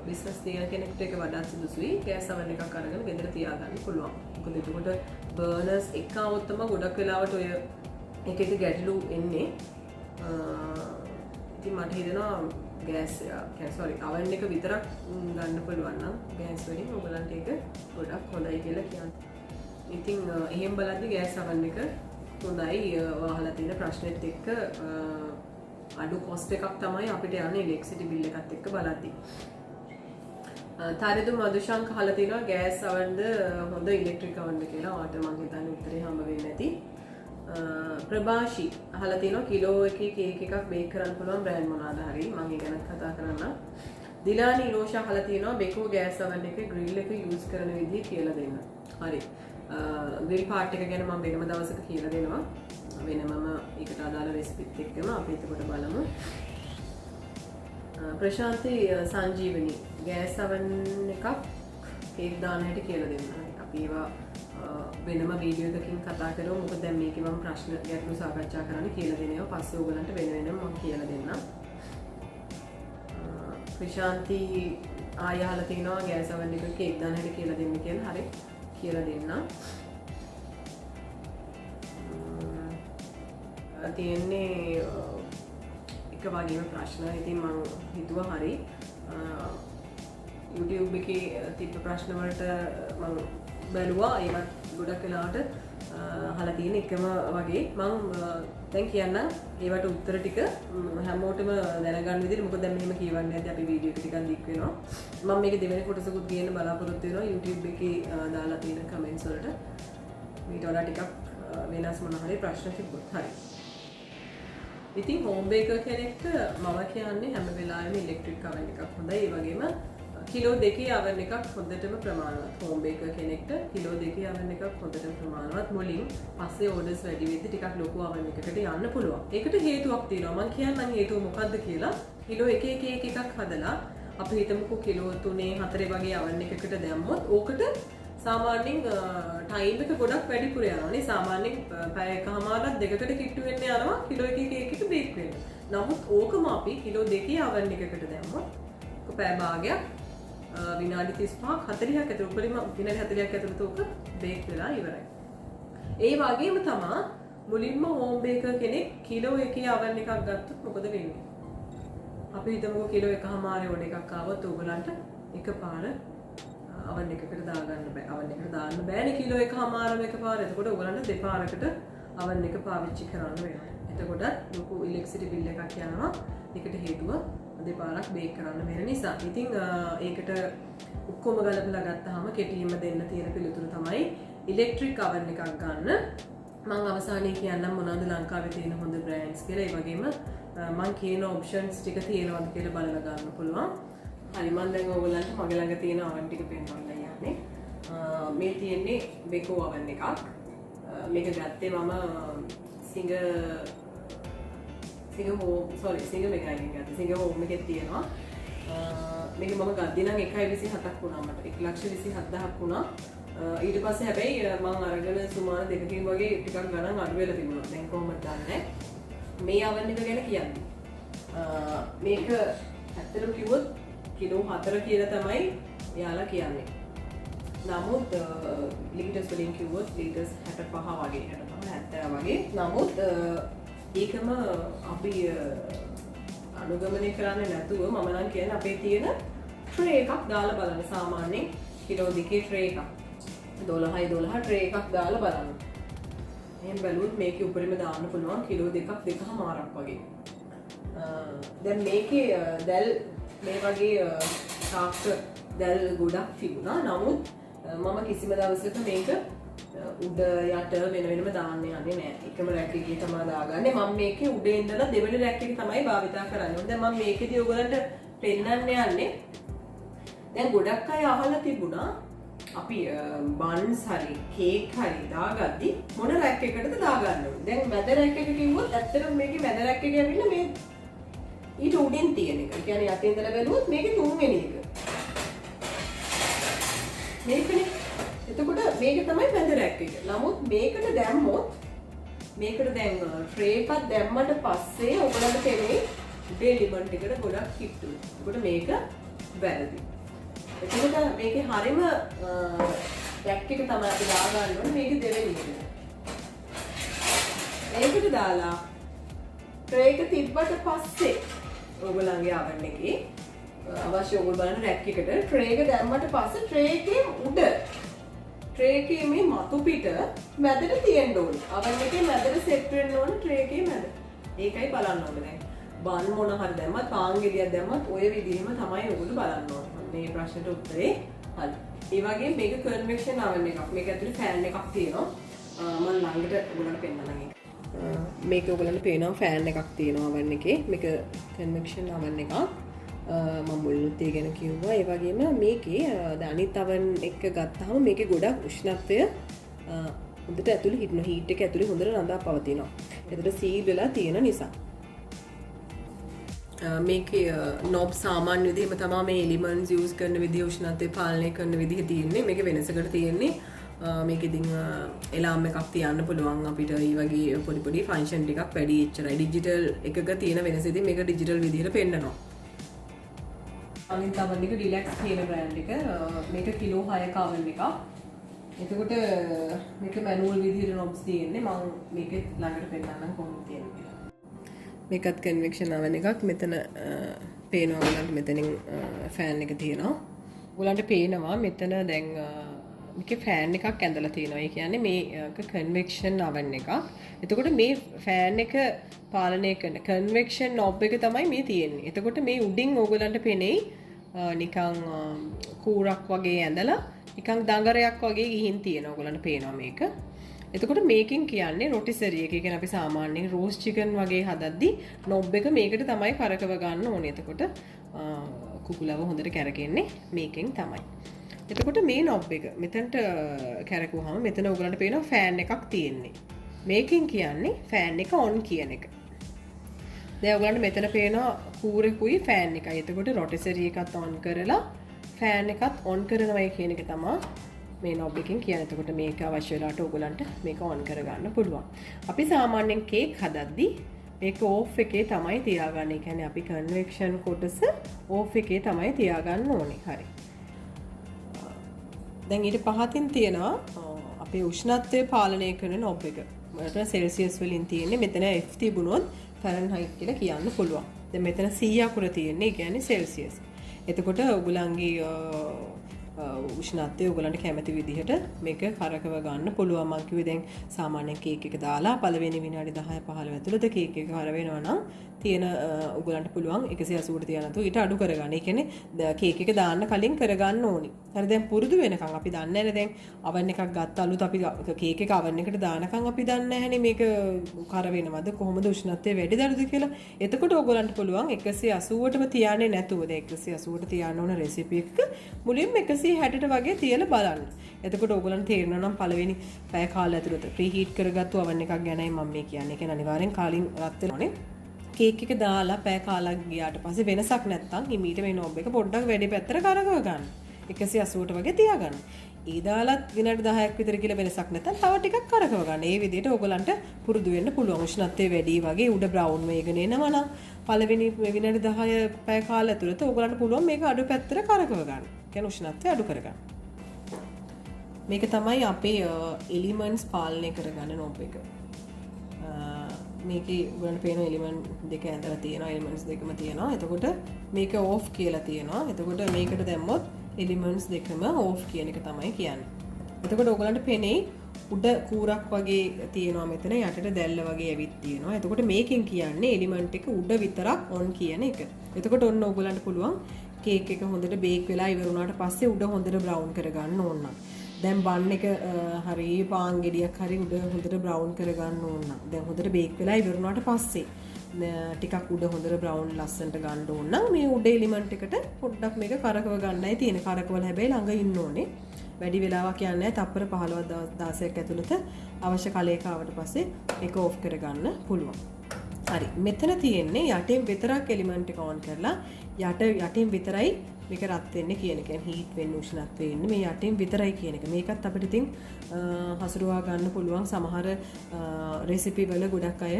බිස්නස් තියෙන කෙනෙක්ට ඒක වඩා සුදුසුයි. ගෑස් oven එකක් අරගෙන ගෙදර තියාගන්න පුළුවන්. මොකද එතකොට බර්නර්ස් එක આવොත් තමයි ගොඩක් වෙලාවට ඔය එක ගැටලු එන්නේ. ඉතින් මට හිතෙනවා ගෑස් oven එක විතරක් ගන්න පුළුවන් නම් ගෑස් වලින් ඔයගලන්ට ඒක ගොඩක් හොඳයි කියලා කියන්න. ඉතින් එහෙම බලද්දි ගෑස් oven එක හොඳයි. ඔයාලා තියෙන ප්‍රශ්නෙත් එක්ක අඩු කොස්ට් එකක් තමයි අපිට යන්නේ ඉලෙක්ට්‍රිසිටි බිල් එකත් එක්ක බලද්දි. තාරිදු මදුශංක අහලා තියෙනවා ගෑස් ovenද හොඳ ඉලෙක්ට්‍රික් ovenද කියලා. ඔයාලට මම හිතන්නේ උත්තරේ හම්බ වෙන්නේ නැති. ප්‍රභාෂි අහලා තියෙනවා කිලෝ එකේ කේක් එකක් බේක් කරන්න පුළුවන් බ්‍රෑන්ඩ් මොනවාද? හරි මම ඒ ගැන කතා කරන්න. දිලානි රෝෂා අහලා තියෙනවා බෙකෝ ගෑස් oven එකේ ග්‍රිල් එක යූස් කරන විදිහ කියලා දෙන්න. හරි. ග්‍රිල් පාර්ට් එක ගැන මම වෙනම දවසක කියලා දෙනවා. වෙනමම ඒකට අදාළ රෙසිපිත් එක්කම අපි එතකොට බලමු. ප්‍රශාන්ති සංජීවනි ගෑස් oven එකක් කේක් දාන්න හැටි කියලා දෙන්න. අපි ඒවා වෙනම වීඩියෝ එකකින් කතා කරමු. මොකද දැන් මේකේ මම ප්‍රශ්න ගැටළු සාකච්ඡා කරන්න කියලා දෙනවා. පස්සේ ඕගලන්ට වෙනම මම කියලා දෙන්නම්. ප්‍රශාන්ති ආය අහලා තිනවා ගෑස් oven එකක කේක් දාන්න හැටි කියලා දෙන්න කියලා. හරි කියලා දෙන්න. තියෙන්නේ එක වගේම ප්‍රශ්න. ඉතින් මම හිතුවා හරි YouTube එකේ තිබ්බ ප්‍රශ්න වලට මම බැලුවා ඒවත් ගොඩක් වෙලාවට අහලා තියෙන එකම වගේ මම දැන් කියන්නම් ඒවට උත්තර ටික හැමෝටම දැනගන්න විදිහට මොකද දැන් මෙහෙම කියවන්නේ නැද්ද අපි වීඩියෝ එක ටිකක් දික් වෙනවා මම මේක දෙවෙනි කොටසකුත් ගේන්න බලාපොරොත්තු වෙනවා YouTube එකේ දාලා තියෙන කමෙන්ට්ස් වලට ඊට වඩා ටිකක් වෙනස් මොන හරි ප්‍රශ්න තිබ්බොත් හරි ඉතින් හෝම් බේකර් කෙනෙක්ට මම කියන්නේ හැම වෙලාවෙම ඉලෙක්ට්‍රික් oven එකක් හොඳයි ඒ වගේම කිලෝ 2 oven එකක් හොඳටම ප්‍රමාණවත් හෝම් බේකර් කෙනෙක්ට කිලෝ 2 oven එකක් හොඳටම ප්‍රමාණවත් මුලින් පස්සේ ඕඩර්ස් වැඩි වෙද්දි ටිකක් ලොකු oven එකකට යන්න පුළුවන්. ඒකට හේතුවක් තියෙනවා. මම කියන්නම් හේතුව මොකක්ද කියලා. කිලෝ 1 එකක් හදලා අපි හිතමුකෝ කිලෝ 3 4 වගේ oven එකකට දැම්මොත් ඕකට සාමාන්‍යයෙන් ටයිම් එක ගොඩක් වැඩිපුර යනවා නේ. සාමාන්‍යයෙන් පැය එකමාරක් දෙකකට කිට්ටු වෙන්න යනවා කිලෝ 1 එකකට බේක් වෙන්න. නමුත් ඕකම අපි කිලෝ 2 oven එකකට දැම්මොත් පැය භාගයක් විනාඩි 35ක් 40ක් ඇතුළත උඩරිම විනාඩි 40ක් ඇතුළත උක බේක් වෙලා ඉවරයි. ඒ වගේම තමයි මුලින්ම හෝම් බේකර් කෙනෙක් කිලෝ 1 oven එකක් ගත්තොත් මොකද වෙන්නේ? අපි හිතමුකෝ කිලෝ 1.5 ඕඩර් එකක් ආවොත් ඕගලන්ට එකපාර oven එකකට දාගන්න බෑ. oven එකට දාන්න බෑනේ කිලෝ 1.5ම එකපාර. එතකොට ඕගලන්ට දෙපාරකට oven එක පාවිච්චි කරන්න වෙනවා. එතකොට ලොකු ඉලෙක්ට්‍රිසිටි බිල් එකක් යනවා. ඒකට හේතුව දෙපාරක් බේක් කරන්න බැරි නිසා. ඉතින් ඒකට ඔක්කොම ගලපලා ගත්තාම කෙටියෙන්ම දෙන්න තියෙන පිළිතුර තමයි ඉලෙක්ට්‍රික් oven එකක් ගන්න. මම අවසානයේ කියන්නම් මොනවද ලංකාවේ තියෙන හොඳ බ්‍රෑන්ඩ්ස් කියලා. ඒ වගේම මම කියන ඔප්ෂන්ස් ටික තියෙනවද කියලා බලලා ගන්න පුළුවන්. හරි මම දැන් ඔයගොල්ලන්ට මගේ ළඟ තියෙන oven ටික පෙන්නන්න යන්නේ. මේ තියෙන්නේ බෙකෝ oven එකක්. මේක ගත්තේ මම සිංග මෙකයින් ගත්තා. සිංග හෝම් එකේ තියෙනවා. මේක මම ගද්දි නම් 1.27ක් වුණා මට. 1,27,000ක් වුණා. ඊට පස්සේ හැබැයි මම අරගෙන සුමාන දෙකකින් වගේ ටිකක් ගණන් අඩු වෙලා තිබුණා. දැන් කොහොමද දන්නේ? මේ oven එක ගැන කියන්නේ. මේක ඇත්තටම කිව්වොත් කිලෝ 4 කියලා තමයි එයාලා කියන්නේ. නමුත් ලීටර්ස් වලින් කිව්වොත් ලීටර්ස් 65 වගේ 65 70 වගේ. නමුත් ඒකම අපි අනුගමනය කරන්නේ නැතුව මම නම් කියන්නේ අපේ තියෙන ට්‍රේ එකක් දාලා බලන්න. සාමාන්‍යයෙන් කිලෝ 2 ට්‍රේ එකක් 12 ට්‍රේ එකක් දාලා බලන්න. එහෙන් බැලුවොත් මේකේ උඩරිම දාන්න පුළුවන් කිලෝ 2ක් 2.5ක් වගේ. දැන් මේකේ දැල් මේ වගේ ශාක්ත දැල් ගොඩක් තිබුණා. නමුත් මම කිසිම දවසක මේක උඩ යට වෙනම දාන්න යන්නේ නැහැ. එකම රැක් එකේ තමයි දාගන්නේ. මම මේකේ උඩ ඉඳලා දෙවෙනි රැක් එක තමයි භාවිතා කරන්නේ. දැන් මම මේකේදී ඔයගලන්ට පෙන්නන්න යන්නේ. දැන් ගොඩක් අය අහලා තිබුණා අපි බන්ස් හරි කේක් හරි දාගද්දි මොන රැක් එකකටද දාගන්න ඕනේ. දැන් මැද රැක් එක කිව්වොත් ඇත්තටම මේකේ මැද රැක් එක ඇවිල්ලා මේ ඊට උඩින් තියෙන එක. ඒ කියන්නේ යටින් ඉඳලා බැලුවොත් මේකේ තුන්වෙනි එක. මේකනේ. එතකොට මේක තමයි මැද රැක් එක. නමුත් මේකට දැම්මොත් මේකට දැන් ට්‍රේ එකක් දැම්මට පස්සේ ඔයගලන්ට තේරෙයි උඩේ ලිමන්ට් එකට ගොඩක් කිට්ටුයි. එතකොට මේක වැරදි. එතකොට මේකේ හරිම රැක් එක තමයි අපි දාගන්න ඕනේ. මේක දෙවෙනි එක. මේකට දාලා ට්‍රේ එක තිබ්බට පස්සේ ඔයගලන්ගේ oven එකේ අවශ්‍ය ඔයගොල්ලෝ බලන රැක් එකට ට්‍රේ එක දැම්මට පස්සේ ට්‍රේ එකේ උඩ ට්‍රේ එකේ මේ මතු පිට මැදට තියෙන්න ඕනේ. oven එකේ මැදට සෙට් වෙන්න ඕනේ ට්‍රේ එකේ මැද. ඒකයි බලන්න ඕනේ දැන්. බන් මොන හරි දැම්මත් පාන් ගෙඩියක් දැම්මත් ඔය විදිහම තමයි ඔයගොල්ලෝ බලන්න ඕනේ. මේ ප්‍රශ්නෙට උත්තරේ හරි. ඒ වගේම මේක කන්වෙක්ෂන් oven එකක්. මේක ඇතුලේ ෆෑන් එකක් තියෙනවා. මම ළඟට ඔයගොල්ලන්ට පෙන්නන්නම් ඒක. මේක ඔයගොල්ලන්ට පේනවා ෆෑන් එකක් තියෙනවා oven එකේ. මේක කන්වෙක්ෂන් oven එකක්. මම මුලින්ම ඒ ගැන කිව්වා. ඒ වගේම මේකේ අනිත් oven එක ගත්තාම මේකේ ගොඩක් උෂ්ණත්වය හොඳට ඇතුලේ හිටින හීට් එක ඇතුලේ හොඳට රඳා පවතිනවා. ඒකට සීල් වෙලා තියෙන නිසා. මේකේ නොබ් සාමාන්‍ය විදිහම තමයි මේ එලිමන්ට්ස් යූස් කරන විදිහ උෂ්ණත්වය පාලනය කරන විදිහ තියෙන්නේ. මේකේ වෙනසකට තියෙන්නේ මේක ඉතින් එලාම් එකක් තියන්න පුළුවන් අපිට. ඒ වගේ පොඩි පොඩි ෆන්ක්ෂන් ටිකක් වැඩි එච්චරයි. ඩිජිටල් එකක තියෙන වෙනස ඉතින් මේක ඩිජිටල් විදිහට පෙන්නනවා. අනිත් oven එක රිලැක්ස් කියන බ්‍රෑන්ඩ් එක. මේක කිලෝ 6ක oven එකක්. එතකොට මේක මැනුවල් විදිහට knobs තියෙන්නේ. මම මේක ළඟට පෙන්නන්නම් කොහොමද තියෙන්නේ කියලා. මේකත් කන්වෙක්ෂන් oven එකක්. මෙතන පේනවා ඔයාලට මෙතනින් ෆෑන් එක තියෙනවා. ඔයගලන්ට පේනවා මෙතන දැන් මේකේ ෆෑන් එකක් ඇඳලා තියෙනවා. ඒ කියන්නේ මේක කන්වෙක්ෂන් oven එකක්. එතකොට මේ ෆෑන් එක පාලනය කරන කන්වෙක්ෂන් knob එක තමයි මේ තියෙන්නේ. එතකොට මේ උඩින් ඕගලන්ට පෙනෙයි නිකන් කූරක් වගේ ඇඳලා නිකන් දඟරයක් වගේ ගිහින් තියෙනවා. ඕගලන්ට පේනවා මේක. එතකොට මේකෙන් කියන්නේ රොටිසරි එක. ඒ කියන්නේ අපි සාමාන්‍යයෙන් රෝස්ට් චිකන් වගේ හදද්දී knob එක මේකට තමයි කරකව ගන්න ඕනේ. එතකොට කුකුලව හොඳට කැරකෙන්නේ මේකෙන් තමයි. එතකොට මේ knob එක මෙතනට කැරකුවාම මෙතන ඔයගලන්ට පේනවා ෆෑන් එකක් තියෙන්නේ. මේකෙන් කියන්නේ ෆෑන් එක on කියන එක. දැන් ඔයගලන්ට මෙතන පේනවා කූරෙකුයි ෆෑන් එකයි. එතකොට රොටිසරි එකත් on කරලා ෆෑන් එකත් on කරනවයි කියන එක තමයි මේ knob එකෙන් කියන්නේ. එතකොට මේක අවශ්‍ය වෙලාවට ඔයගලන්ට මේක on කරගන්න පුළුවන්. අපි සාමාන්‍යයෙන් කේක් හදද්දී මේක ඕෆ් එකේ තමයි තියාගන්නේ. ඒ කියන්නේ අපි කන්වෙක්ෂන් කොටස ඕෆ් එකේ තමයි තියාගන්න ඕනේ. හරි. දැන් ඊට පහතින් තියෙනවා අපේ උෂ්ණත්වය පාලනය කරන knob එක. මෙතන සෙල්සියස් වලින් තියෙන්නේ. මෙතන F තිබුණොත් ෆැරන්හයිට් කියලා කියන්න පුළුවන්. දැන් මෙතන 100 අකුර තියෙන්නේ. ඒ කියන්නේ සෙල්සියස්. එතකොට ඔයගලන්ගේ උෂ්ණත්වය ඔයගලන්ට කැමති විදිහට මේක කරකව ගන්න පුළුවන්. මම කිව්වේ දැන් සාමාන්‍ය කේක් එක දාලා පළවෙනි විනාඩි 10 15 ඇතුළත කේක් එක කර වෙනවා නම් තියෙන ඔයගලන්ට පුළුවන් 180ට තියන්න නැතුව ඊට අඩු කරගන්න. ඒ කියන්නේ කේක් එක දාන්න කලින් කරගන්න ඕනි. හරි දැන් පුරුදු වෙනකන් අපි දන්නේ නැහැ දැන් oven එකක් ගත්ත අලුත් අපි කේක් එක oven එකට දානකම් අපි දන්නේ නැහැනේ මේක කර වෙනවද කොහොමද උෂ්ණත්වය වැඩිද අඩුද කියලා. එතකොට ඔයගලන්ට පුළුවන් 180ටම තියන්නේ නැතුව දැන් 180ට තියන්න ඕන රෙසිපි එක මුලින්ම 160ට වගේ තියලා බලන්න. එතකොට ඔයගලන්ට තේරෙනවා නම් පළවෙනි පැය කාලය ඇතුළත ප්‍රීහීට් කරගත්තු oven එකක් ගැනයි මම මේ කියන්නේ. ඒ කියන්නේ අනිවාර්යෙන් කාලින් රත් වෙනෝනේ. කේක් එක දාලා පැය කාලක් ගියාට පස්සේ වෙනසක් නැත්තම් හිමීට මේ knob එක පොඩ්ඩක් වැඩි පැත්තට කරකව ගන්න. 180ට වගේ තියාගන්න. ඒ දාලත් විනාඩි 10ක් විතර කියලා වෙනසක් නැත්තම් තව ටිකක් කරකව ගන්න. ඒ විදිහට ඕගලන්ට පුරුදු වෙන්න පුළුවන්. උෂ්ණත්වය වැඩි වගේ උඩ බ්‍රවුන් වේගන එනවා නම් පළවෙනි විනාඩි 10 පැය කාලය ඇතුළත ඕගලන්ට පුළුවන් මේක අඩු පැත්තට කරකව ගන්න. කියන්නේ උෂ්ණත්වය අඩු කරගන්න. මේක තමයි අපේ එලිමන්ට්ස් පාලනය කරගන්න knob එක. මේකේ ඔයගලන්ට පේන එලිමන්ට් දෙක ඇඳලා තියෙනවා. එලිමන්ට්ස් දෙකම තියෙනවා. එතකොට මේක ඕෆ් කියලා තියෙනවා. එතකොට මේකට දැම්මොත් එලිමන්ට්ස් දෙකම ඕෆ් කියන එක තමයි කියන්නේ. එතකොට ඔයගලන්ට පේන්නේ උඩ කූරක් වගේ තියෙනවා මෙතන යටට දැල්ල වගේ ඇවිත් තියෙනවා. එතකොට මේකෙන් කියන්නේ එලිමන්ට් එක උඩ විතරක් on කියන එක. එතකොට ඔන්න ඔයගලන්ට පුළුවන් කේක් එක හොඳට බේක් වෙලා ඉවර වුණාට පස්සේ උඩ හොඳට බ්‍රවුන් කරගන්න ඕන නම්. දැන් බන් එක හරි පාන් ගෙඩියක් හරි උඩ හොඳට බ්‍රවුන් කරගන්න ඕන නම්. දැන් හොඳට බේක් වෙලා ඉවර වුණාට පස්සේ ටිකක් උඩ හොඳට බ්‍රවුන් ලස්සනට ගන්න ඕන නම් මේ උඩ එලිමන්ට් එකට පොඩ්ඩක් මේක කරකව ගන්නයි තියෙන. කරකවල හැබැයි ළඟ ඉන්න ඕනේ. වැඩි වෙලාවක් යන්නේ නැහැ. තප්පර 15ක් 16ක් ඇතුළත අවශ්‍ය කලයක ආවට පස්සේ ඒක ඕෆ් කරගන්න පුළුවන්. හරි. මෙතන තියෙන්නේ යටින් විතරක් එලිමන්ට් එක on කරලා යටින් විතරයි මේක රත් වෙන්නේ කියන එක. කියන්නේ හීට් වෙන්න උෂ්ණත්වය වෙන්නේ මේ යටින් විතරයි කියන එක. මේකත් අපිට ඉතින් හසුරුවා ගන්න පුළුවන්. සමහර රෙසිපි වල ගොඩක් අය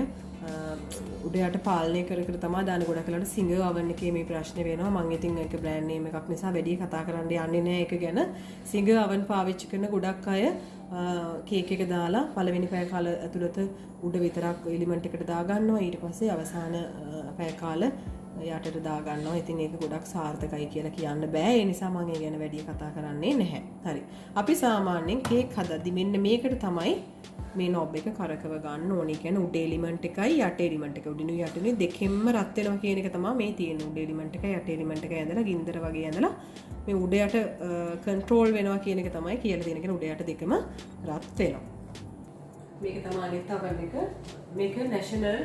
උඩ යට පාලනය කර කර තමයි දාන. ගොඩක් වෙලාවට සිංගර් oven එකේ මේ ප්‍රශ්නේ වෙනවා. මම ඉතින් ඒක බ්‍රෑන්ඩ් නේම් එකක් නිසා වැඩි කතා කරන්න යන්නේ නැහැ ඒක ගැන. සිංගර් oven පාවිච්චි කරන ගොඩක් අය කේක් එක දාලා පළවෙනි පැය කාල ඇතුළත උඩ විතරක් එලිමන්ට් එකට දා ගන්නවා. ඊට පස්සේ අවසාන පැය කාල යටට දා ගන්නවා. ඉතින් ඒක ගොඩක් සාර්ථකයි කියලා කියන්න බෑ. ඒ නිසා මම ඒ ගැන වැඩි කතා කරන්නේ නැහැ. හරි. අපි සාමාන්‍යයෙන් කේක් හදද්දි මෙන්න මේකට තමයි මේ knob එක කරකව ගන්න ඕනේ. කියන්නේ උඩ එලිමන්ට් එකයි යට එලිමන්ට් එක උඩිනුයි යටිනුයි දෙකෙන්ම රත් වෙනවා කියන එක තමයි මේ තියෙන්නේ. උඩ එලිමන්ට් එකයි යට එලිමන්ට් එකයි ඇඳලා ගින්දර වගේ ඇඳලා මේ උඩ යට කන්ට්‍රෝල් වෙනවා කියන එක තමයි කියලා තියෙන. කියන්නේ උඩ යට දෙකම රත් වෙනවා. මේක තමයි අනිත් oven එක. මේක national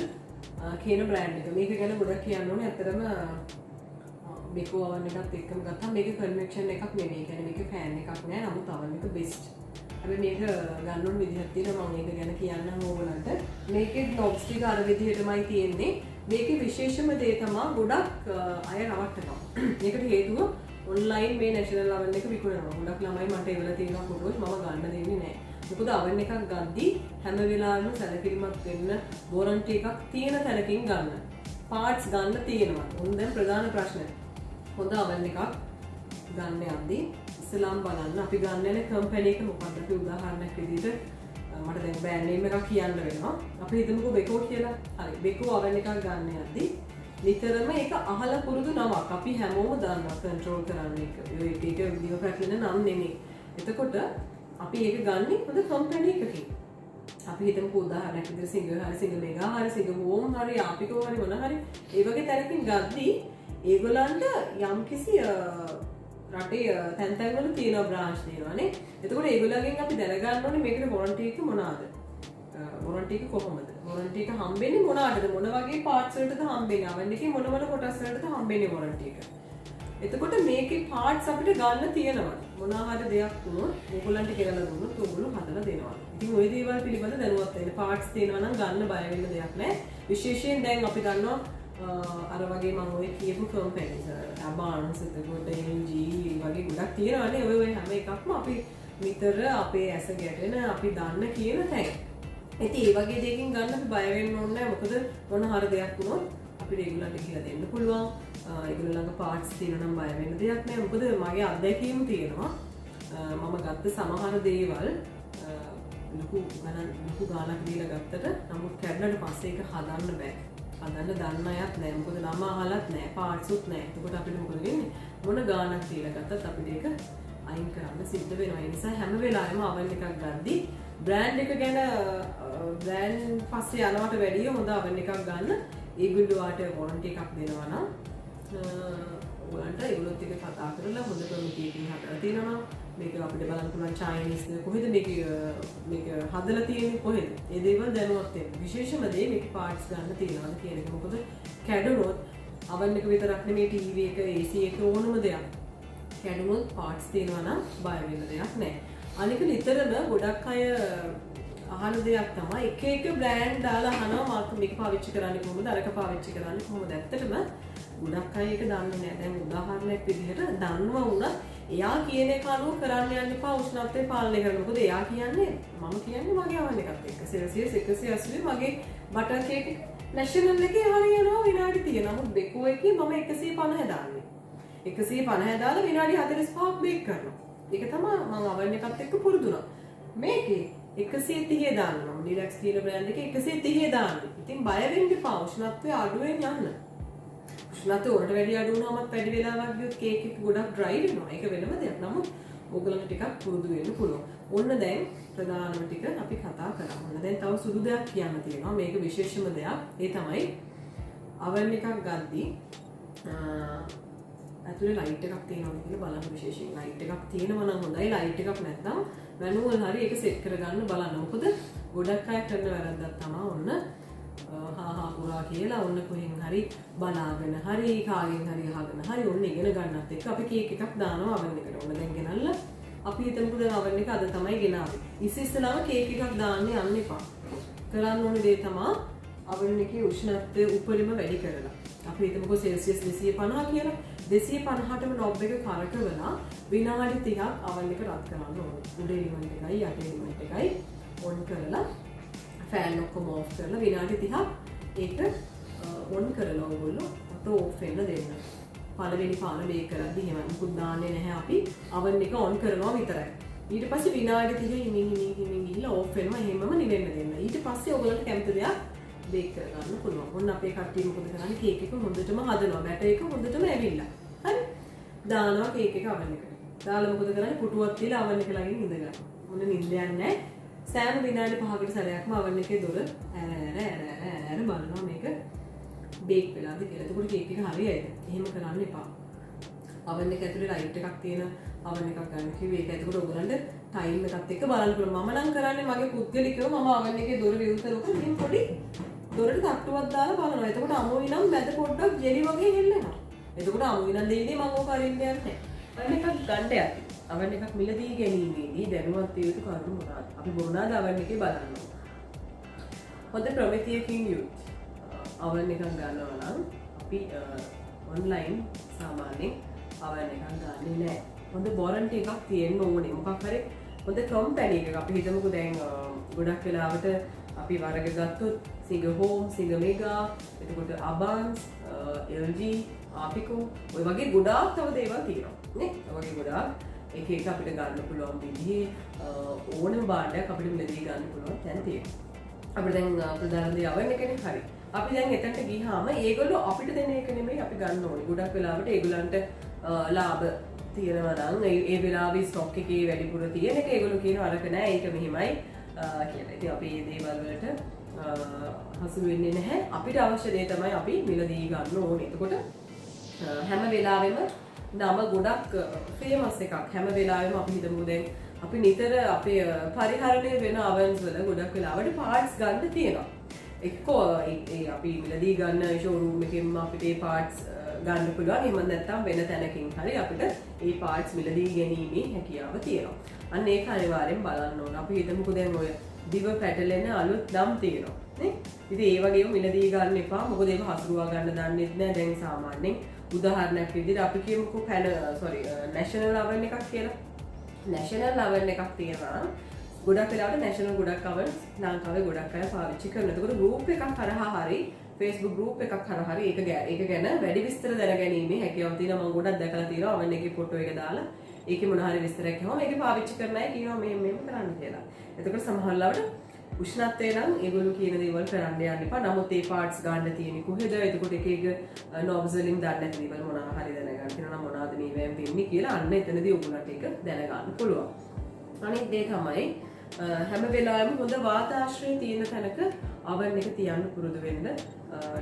කියන බ්‍රෑන්ඩ් එක. මේක ගැන ගොඩක් කියන්න ඕනේ. ඇත්තටම මේකෝ oven එකත් එක්කම ගත්තාම මේක කන්වෙක්ෂන් එකක් නෙමෙයි. කියන්නේ මේක ෆෑන් එකක් නෑ. නමුත් oven එක බෙස්ට්. අපි මේක ගන්න ඕන විදිහක් තියෙනවා. මම මේක ගැන කියන්නම් ඕගලන්ට. මේකේ knobs ටික අර විදිහටමයි තියෙන්නේ. මේකේ විශේෂම දේ තමයි ගොඩක් අය රවට්ටනවා. මේකට හේතුව ඔන්ලයින් මේ national oven එක විකුණනවා. ගොඩක් ළමයි මට ඒවල තියෙන ෆොටෝස් මම ගන්න දෙන්නේ නෑ. මොකද oven එකක් ගද්දි හැම වෙලාවෙම සැලකිලිමත් වෙන්න වොරන්ටි එකක් තියෙන තැනකින් ගන්න. පාර්ට්ස් ගන්න තියෙනවා. උන් දැන් ප්‍රධාන ප්‍රශ්නේ. හොඳ oven එකක් ගන්න යද්දී ඉස්ලාම් බලන්න අපි ගන්න යන කම්පැනි එක මොකක්ද? අපි උදාහරණයක් විදිහට මට දැන් බ්‍රෑන්ඩ් නේම් එකක් කියන්න වෙනවා. අපි හිතමුකෝ බෙකෝ කියලා. හරි. බෙකෝ oven එකක් ගන්න යද්දී නිතරම ඒක අහලා පුරුදු නමක්. අපි හැමෝම දන්නවා කන්ට්‍රෝල් කරන්න එක. ඒක දිව පැටලෙන නම් නෙමෙයි. එතකොට අපි ඒක ගන්නේ හොඳ කම්පැනි එකකින්. අපි හිතමු උදාහරණයක් විදිහට සිංගර් හරි සිංගර් මෙගා හරි සිංගර් හෝම් හරි ආපිකෝ හරි මොන හරි ඒ වගේ තැනකින් ගද්දී ඒගොල්ලන්ට යම්කිසි රටේ තැන් තැන්වල තියෙන බ්‍රාන්ච් තියෙනවානේ. එතකොට ඒගොල්ලන්ගෙන් අපි දැනගන්න ඕනේ මේකට වොරන්ටි එක මොනවාද? වොරන්ටි එක කොහොමද? වොරන්ටි එක හම්බෙන්නේ මොනවාටද? මොන වගේ පාර්ට්ස් වලටද හම්බෙන්නේ? අවන් එකේ මොන කොටස් වලටද හම්බෙන්නේ වොරන්ටි එක? එතකොට මේකේ පාර්ට්ස් අපිට ගන්න තියෙනවා. මොනවා හරි දෙයක් වුණොත් ඕගොල්ලන්ට කියලා දුන්නොත් ඕගොල්ලෝ හදලා දෙනවා. ඉතින් ওই දේවල් පිළිබඳ දැනුවත් වෙන්න පාර්ට්ස් තියෙනවා නම් ගන්න බය වෙන්න දෙයක් නැහැ. විශේෂයෙන් දැන් අපි දන්නවා අර වගේ මම ඔය කියපු කම්පැනිස් අබාන්ස් එතකොට LG වගේ ගොඩක් තියෙනවානේ. ඔය හැම එකක්ම අපි නිතර අපේ ඇස ගැටෙන අපි දන්න කියන තැන්. ඉතින් ඒ වගේ දෙයකින් ගන්න අපි බය වෙන්න ඕනේ නැහැ. මොකද මොන හරි දෙයක් වුණොත් අපි රෙගුලර්ලි කියලා දෙන්න පුළුවන්. ඒගොල්ලෝ ළඟ පාර්ට්ස් තියෙනවා නම් බය වෙන්න දෙයක් නැහැ. මොකද මගේ අත්දැකීම් තියෙනවා. මම ගත්ත සමහර දේවල් ලොකු ගාණක් දීලා ගත්තට නමුත් කැඩුණාට පස්සේ ඒක හදන්න බෑ. හදන්න දන්න අයත් නැහැ. මොකද නම අහලත් නැහැ. පාර්ට්ස් උත් නැහැ. එතකොට අපිට මොකද වෙන්නේ? මොන ගාණක් දීලා ගත්තත් අපිට ඒක අයින් කරන්න සිද්ධ වෙනවා. ඒ නිසා හැම වෙලාවෙම අවන් එකක් ගද්දී බ්‍රෑන්ඩ් එක ගැන බ්‍රෑන්ඩ් පස්සේ යනවට වැඩිය හොඳ අවන් එකක් ගන්න. ඒගොල්ලෝ වාට වොරන්ටි එකක් දෙනවා නම් ඔයාලට ඒගොල්ලොත් එක්ක කතා කරලා හොඳ කමිටියකින් හදලා තියෙනවා. මේක අපිට බලන්න පුළුවන් චයිනීස් කොහෙද මේක හදලා තියෙන්නේ කොහෙද? ඒ දේවල් දැනුවත් වෙන්න. විශේෂම දේ මේක පාර්ට්ස් ගන්න තියෙනවාද කියන එක. මොකද කැඩුනොත් අවන් එක විතරක් නෙමෙයි ටීවී එක AC එක ඕනම දෙයක් කැඩුනොත් පාර්ට්ස් තියෙනවා නම් බය වෙන්න දෙයක් නැහැ. අනික නිතරම ගොඩක් අය අහන දෙයක් තමයි එක එක බ්‍රෑන්ඩ් දාලා අහනවා මාත් මේක පාවිච්චි කරන්නේ කොහොමද අරක පාවිච්චි කරන්නේ කොහොමද. ඇත්තටම ගොඩක් අය ඒක දන්නේ නැහැ. දැන් උදාහරණයක් විදිහට දන්නවා වුණත් එයා කියන එක අනුව කරන්න යන්න එපා උෂ්ණත්වය පාලනය කරන්න. මොකද එයා කියන්නේ මම කියන්නේ මගේ අවන් එකත් එක්ක සෙල්සියස් 180 මගේ බටර් කේක් නැෂනල් එකේ හරියනවා විනාඩි 30. නමුත් බෙකෝ එකේ මම 150 දාන්නේ. 150 දාලා විනාඩි 45ක් බේක් කරනවා. ඒක තමයි මම අවන් එකත් එක්ක පුරුදුනා. මේකේ 130 දානවා. ඩිලක්ස් කියන බ්‍රෑන්ඩ් එකේ 130 දාන්නේ. ඉතින් බය වෙන්න එපා උෂ්ණත්වය අඩුවෙන් යන්න. උෂ්ණත්වය උඩට වැඩි අඩු වුණාමත් වැඩි වෙලාවක් ගියොත් කේක් එක ගොඩක් ඩ්‍රයි වෙනවා. ඒක වෙනම දෙයක්. නමුත් ඕගොල්ලන්ට ටිකක් පුරුදු වෙන්න පුළුවන්. ඔන්න දැන් ප්‍රධානම ටික අපි කතා කරා. ඔන්න දැන් තව සුදු දෙයක් කියන්න තියෙනවා. මේක විශේෂම දෙයක්. ඒ තමයි අවන් එකක් ගද්දී ඇතුලේ ලයිට් එකක් තියෙනවා කියලා බලන්න. විශේෂයෙන් ලයිට් එකක් තියෙනවා නම් හොඳයි. ලයිට් එකක් නැත්නම් මැනුවල් හරි ඒක සෙට් කරගන්න බලන්න. මොකද ගොඩක් අය කරන වැරද්දක් තමයි ඔන්න හා පුරා කියලා ඔන්න කොහෙන් හරි බලාගෙන හරි කාගෙන් හරි අහගෙන හරි ඔන්න ඉගෙන ගන්නත් එක්ක අපි කේක් එකක් දානවා අවන් එකට. ඔන්න දැන් ගෙනල්ලා අපි හිතමුකෝ දැන් අවන් එක අද තමයි ගෙනාවේ. ඉස්සෙල්ලාම කේක් එකක් දාන්න යන්න එපා. කරන්න ඕනේ දේ තමයි අවන් එකේ උෂ්ණත්වය උඩරිම වැඩි කරලා. අපි හිතමුකෝ සෙල්සියස් 250 කියලා. 250ටම නොබ් එක කරකවලා විනාඩි 30ක් අවන් එක රත් කරන්න ඕනේ. උඩ එලිමන්ට් එකයි යට එලිමන්ට් එකයි ඔන් කරලා ෆෑන් ඔක්කොම ඕෆ් කරලා විනාඩි 30ක් ඒක ඔන් කරලා ඔයගොල්ලෝ අත ඕෆ් වෙන්න දෙන්න. පළවෙනි පාන බේක් කරද්දි එහෙම මුකුත් දාන්නේ නැහැ අපි. අවන් එක ඔන් කරනවා විතරයි. ඊට පස්සේ විනාඩි 30 හිමින් ගිහිල්ලා ඕෆ් වෙනවා. එහෙමම නිවෙන්න දෙන්න. ඊට පස්සේ ඔයගොල්ලන්ට කැමති දෙයක් බේක් කරගන්න පුළුවන්. ඔන්න අපේ කට්ටිය මොකද කරන්නේ? කේක් එක හොඳටම හදනවා. බැටර් එක හොඳටම ඇවිල්ලා. හරි? දානවා කේක් එක අවන් එකට. දාලා මොකද කරන්නේ? පුටුවක් තියලා අවන් එක ළඟින් ඉඳ ගන්නවා. මොන නිින්ද යන්නේ නැහැ. සෑම විනාඩි 5කට සැරයක්ම අවන් එකේ දොර ඈර බලනවා මේක බේක් වෙලාද කියලා. එතකොට කේක් එක හරියයිද? එහෙම කරන්න එපා. අවන් එක ඇතුලේ ලයිට් එකක් තියෙන අවන් එකක් ගන්න කිව්වේ. ඒක එතකොට ඔයගලන්ට ටයිම් එකත් එක්ක බලන්න පුළුවන්. මම නම් කරන්නේ මගේ පුද්ගලිකව මම අවන් එකේ දොර විවෘත කරලා ඉතින් පොඩි දොරට තට්ටුවක් දාලා බලනවා. එතකොට අමුයි නම් මැද පොඩ්ඩක් ජෙලි වගේ හෙල්ලෙනවා. එතකොට අමුයි නම් දෙන්නේ මම ඕක අරින්න යන්නේ නැහැ. අවන් එකක් ගන්න යන්නේ. අවන් එකක් මිලදී ගැනීමේදී දැනුවත් විය යුතු කරුණු මොනවාද? අපි මොනවාද අවන් එකේ බලන්න ඕන. හොඳ ප්‍රමිතියකින් යුත් අවන් එකක් ගන්නවා නම් අපි ඔන්ලයින් සාමාන්‍යයෙන් අවන් එකක් ගන්නෙ නෑ. හොඳ වොරන්ටි එකක් තියෙන්න ඕනේ. මොකක් හරි හොඳ කම්පැනි එකක්. අපි හිතමුකෝ දැන් ගොඩක් වෙලාවට අපි වර්ග ගත්තොත් සිංග හෝම්, සිංග මෙගා, එතකොට අබාන්ස්, LG, ආපිකෝ ඔය වගේ ගොඩාක් තව දේවල් තියෙනවා නේ. ඔය වගේ ගොඩාක් එක එක අපිට ගන්න පුළුවන් විදිහේ ඕනම බාණ්ඩයක් අපිට මිලදී ගන්න පුළුවන් තැන් තියෙනවා. අපිට දැන් ප්‍රධාන දේ අවන් එකනේ. හරි. අපි දැන් එතනට ගියාම ඒගොල්ලෝ අපිට දෙන එක නෙමෙයි අපි ගන්න ඕනේ. ගොඩක් වෙලාවට ඒගොල්ලන්ට ලාභ තියෙනවා නම් ඒ වෙලාවේ ස්ටොක් එකේ වැඩිපුර තියෙන එක ඒගොල්ලෝ කියනවා අරක නෑ ඒක මෙහිමයි කියලා. ඉතින් අපි මේ දේවල් වලට හසු වෙන්නේ නැහැ. අපිට අවශ්‍ය දේ තමයි අපි මිලදී ගන්න ඕනේ. එතකොට හැම වෙලාවෙම නම ගොඩක් ෆේමස් එකක්. හැම වෙලාවෙම අපි හිතමු දැන් අපි නිතර අපේ පරිහරණය වෙන අවන්ස් වල ගොඩක් වෙලාවට පාර්ට්ස් ගන්න තියෙනවා. එක්කෝ අපි මිලදී ගන්න ෂෝරූම් එකෙන්ම අපිට ඒ පාර්ට්ස් ගන්න පුළුවන්. එහෙම නැත්නම් වෙන තැනකින් හරි අපිට ඒ පාර්ට්ස් මිලදී ගැනීමේ හැකියාව තියෙනවා. අන්න ඒක අනිවාර්යෙන් බලන්න ඕන. අපි හිතමුකෝ දැන් ඔය දිව පැටලෙන අලුත් නම් තියෙනවා නේ. ඉතින් ඒ වගේම මිලදී ගන්න එපා. මොකද ඒක හසුරුවා ගන්න දන්නේ නැහැ. දැන් සාමාන්‍යයෙන් උදාහරණයක් විදිහට අපි කියමුකෝ නැෂනල් oven එකක් කියලා. නැෂනල් oven එකක් තියෙනවා. ගොඩක් වෙලාවට නැෂනල් ගොඩක් ovens ලංකාවේ ගොඩක් අය පාවිච්චි කරනවා. ඒකට group එකක් හරහා හරි Facebook group එකක් හරහා හරි ඒක ගැන වැඩි විස්තර දැනගැනීමේ හැකියාව තියෙනවා. මම ගොඩක් දැකලා තියෙනවා oven එකේ ෆොටෝ එක දාලා ඒකේ මොන හරි විස්තරයක් කියවම මේක පාවිච්චි කරන අය කියනවා මෙහෙම කරන්න කියලා. එතකොට සමහර ලාවට උෂ්ණත්වය නම් ඒගොල්ලෝ කියන දේවල් කරන්න යන්න එපා. නමුත් ඒ පාර්ට්ස් ගන්න තියෙන්නේ කොහෙද? එතකොට එක knobs වලින් දාන්න නැති දේවල් මොනවා හරි දැනගන්න තියෙනවා නම් මොනවද මේවෙන් වෙන්නේ කියලා අන්න එතනදී ඔයගොල්ලන්ට ඒක දැනගන්න පුළුවන්. අනිත් දේ තමයි හැම වෙලාවෙම හොඳ වාතාශ්‍රය තියෙන තැනක oven එක තියන්න පුරුදු වෙන්න.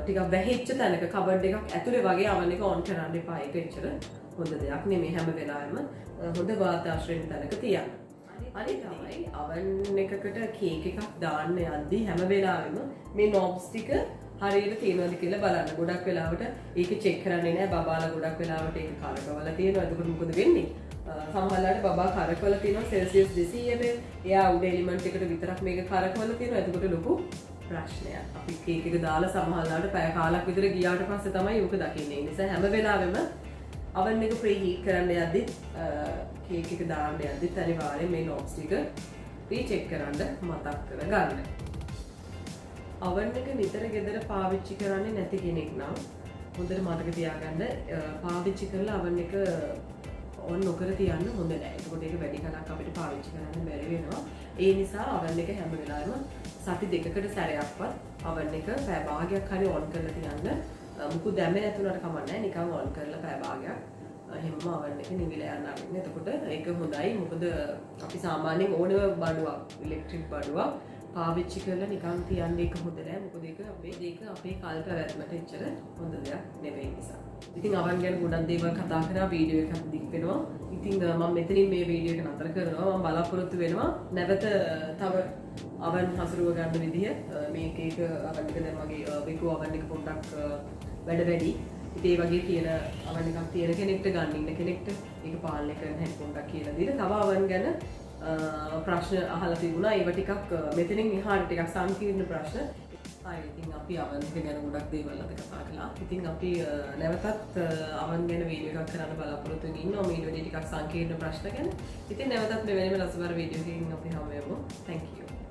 ටිකක් වැහිච්ච තැනක කබඩ් එකක් ඇතුලේ වගේ oven එක on කරන්න එපා. ඒක එච්චර හොඳ දෙයක් නෙමෙයි. හැම වෙලාවෙම හොඳ වාතාශ්‍රය තැනක තියන්න. අනිත් තමයි oven එකකට කේක් එකක් දාන්න යද්දී හැම වෙලාවෙම මේ knobs ටික හරියට තියෙනවද කියලා බලන්න. ගොඩක් වෙලාවට ඒක චෙක් කරන්නේ නැහැ. බබාලා ගොඩක් වෙලාවට ඒක කරකවලා තියෙනවා. එතකොට මොකද වෙන්නේ? සමහරවිට බබා කරකවලා තියෙනවා සෙල්සියස් 200 එයා උඩ එලිමන්ට් එකට විතරක් මේක කරකවලා තියෙනවා. එතකොට ලොකු ප්‍රශ්නයක්. අපි කේක් එක දාලා සමහරවිට පැය කාලක් විතර ගියාට පස්සේ තමයි ඒක දකින්නේ. ඒ නිසා හැම වෙලාවෙම oven එක ප්‍රීහීට් කරන්න යද්දි කේක් එක දාන්න යද්දිත් අනිවාර්යයෙන් මේ knobs ටික රීචෙක් කරන්න මතක් කරගන්න. oven එක නිතර ගෙදර පාවිච්චි කරන්නේ නැති කෙනෙක් නම් හොඳට මතක තියාගන්න පාවිච්චි කරලා oven එක on නොකර තියන්න හොඳ නැහැ. ඒකට ඒක වැඩි කලක් අපිට පාවිච්චි කරන්න බැරි වෙනවා. ඒ නිසා oven එක හැම වෙලාවෙම සති දෙකකට සැරයක්වත් oven එක පැය භාගයක් හරි on කරලා තියන්න. මුකුත් දැම්මේ නැතුණාට කමක් නැහැ. නිකන් on කරලා පැය භාගයක් එහෙම oven එක නිවිලා යන්න අරින්න. එතකොට ඒක හොඳයි. මොකද අපි සාමාන්‍යයෙන් ඕනම බඩුවක් ඉලෙක්ට්‍රික් බඩුවක් පාවිච්චි කරලා නිකන් තියන්නේ ඒක හොඳ නෑ. මොකද ඒක අපේ කල් පැවැත්මට එච්චර හොඳ දෙයක් නෙවෙයි නිසා. ඉතින් oven ගැන ගොඩක් දේවල් කතා කරා වීඩියෝ එකක් දික් වෙනවා. ඉතින් මම මෙතනින් මේ වීඩියෝ එක නතර කරනවා. මම බලාපොරොත්තු වෙනවා නැවත තව oven හසුරුව ගන්න විදිහ මේක oven එක දැන් මගේ බිකු oven එක පොඩ්ඩක් වැඩ වැඩි. ඉතින් ඒ වගේ කියන oven එකක් තියෙන කෙනෙක්ට ගන්න ඉන්න කෙනෙක්ට ඒක පාලනය කරන්න හැටි පොඩ්ඩක් කියලා දීලා තව oven ගැන ප්‍රශ්න අහලා තිබුණා. ඒව ටිකක් මෙතනින් එහාට ටිකක් සංකීර්ණ ප්‍රශ්න. ඉතින් අපි oven එක ගැන ගොඩක් දේවල් අද කතා කළා. ඉතින් අපි නැවතත් oven ගැන වීඩියෝ එකක් කරන්න බලාපොරොත්තු වෙමින් ඉන්නවා. මේ වගේ ටිකක් සංකීර්ණ ප්‍රශ්න ගැන. ඉතින් නැවතත් මෙවැනිම රසබර වීඩියෝ එකකින් අපි හමු වෙමු. Thank you.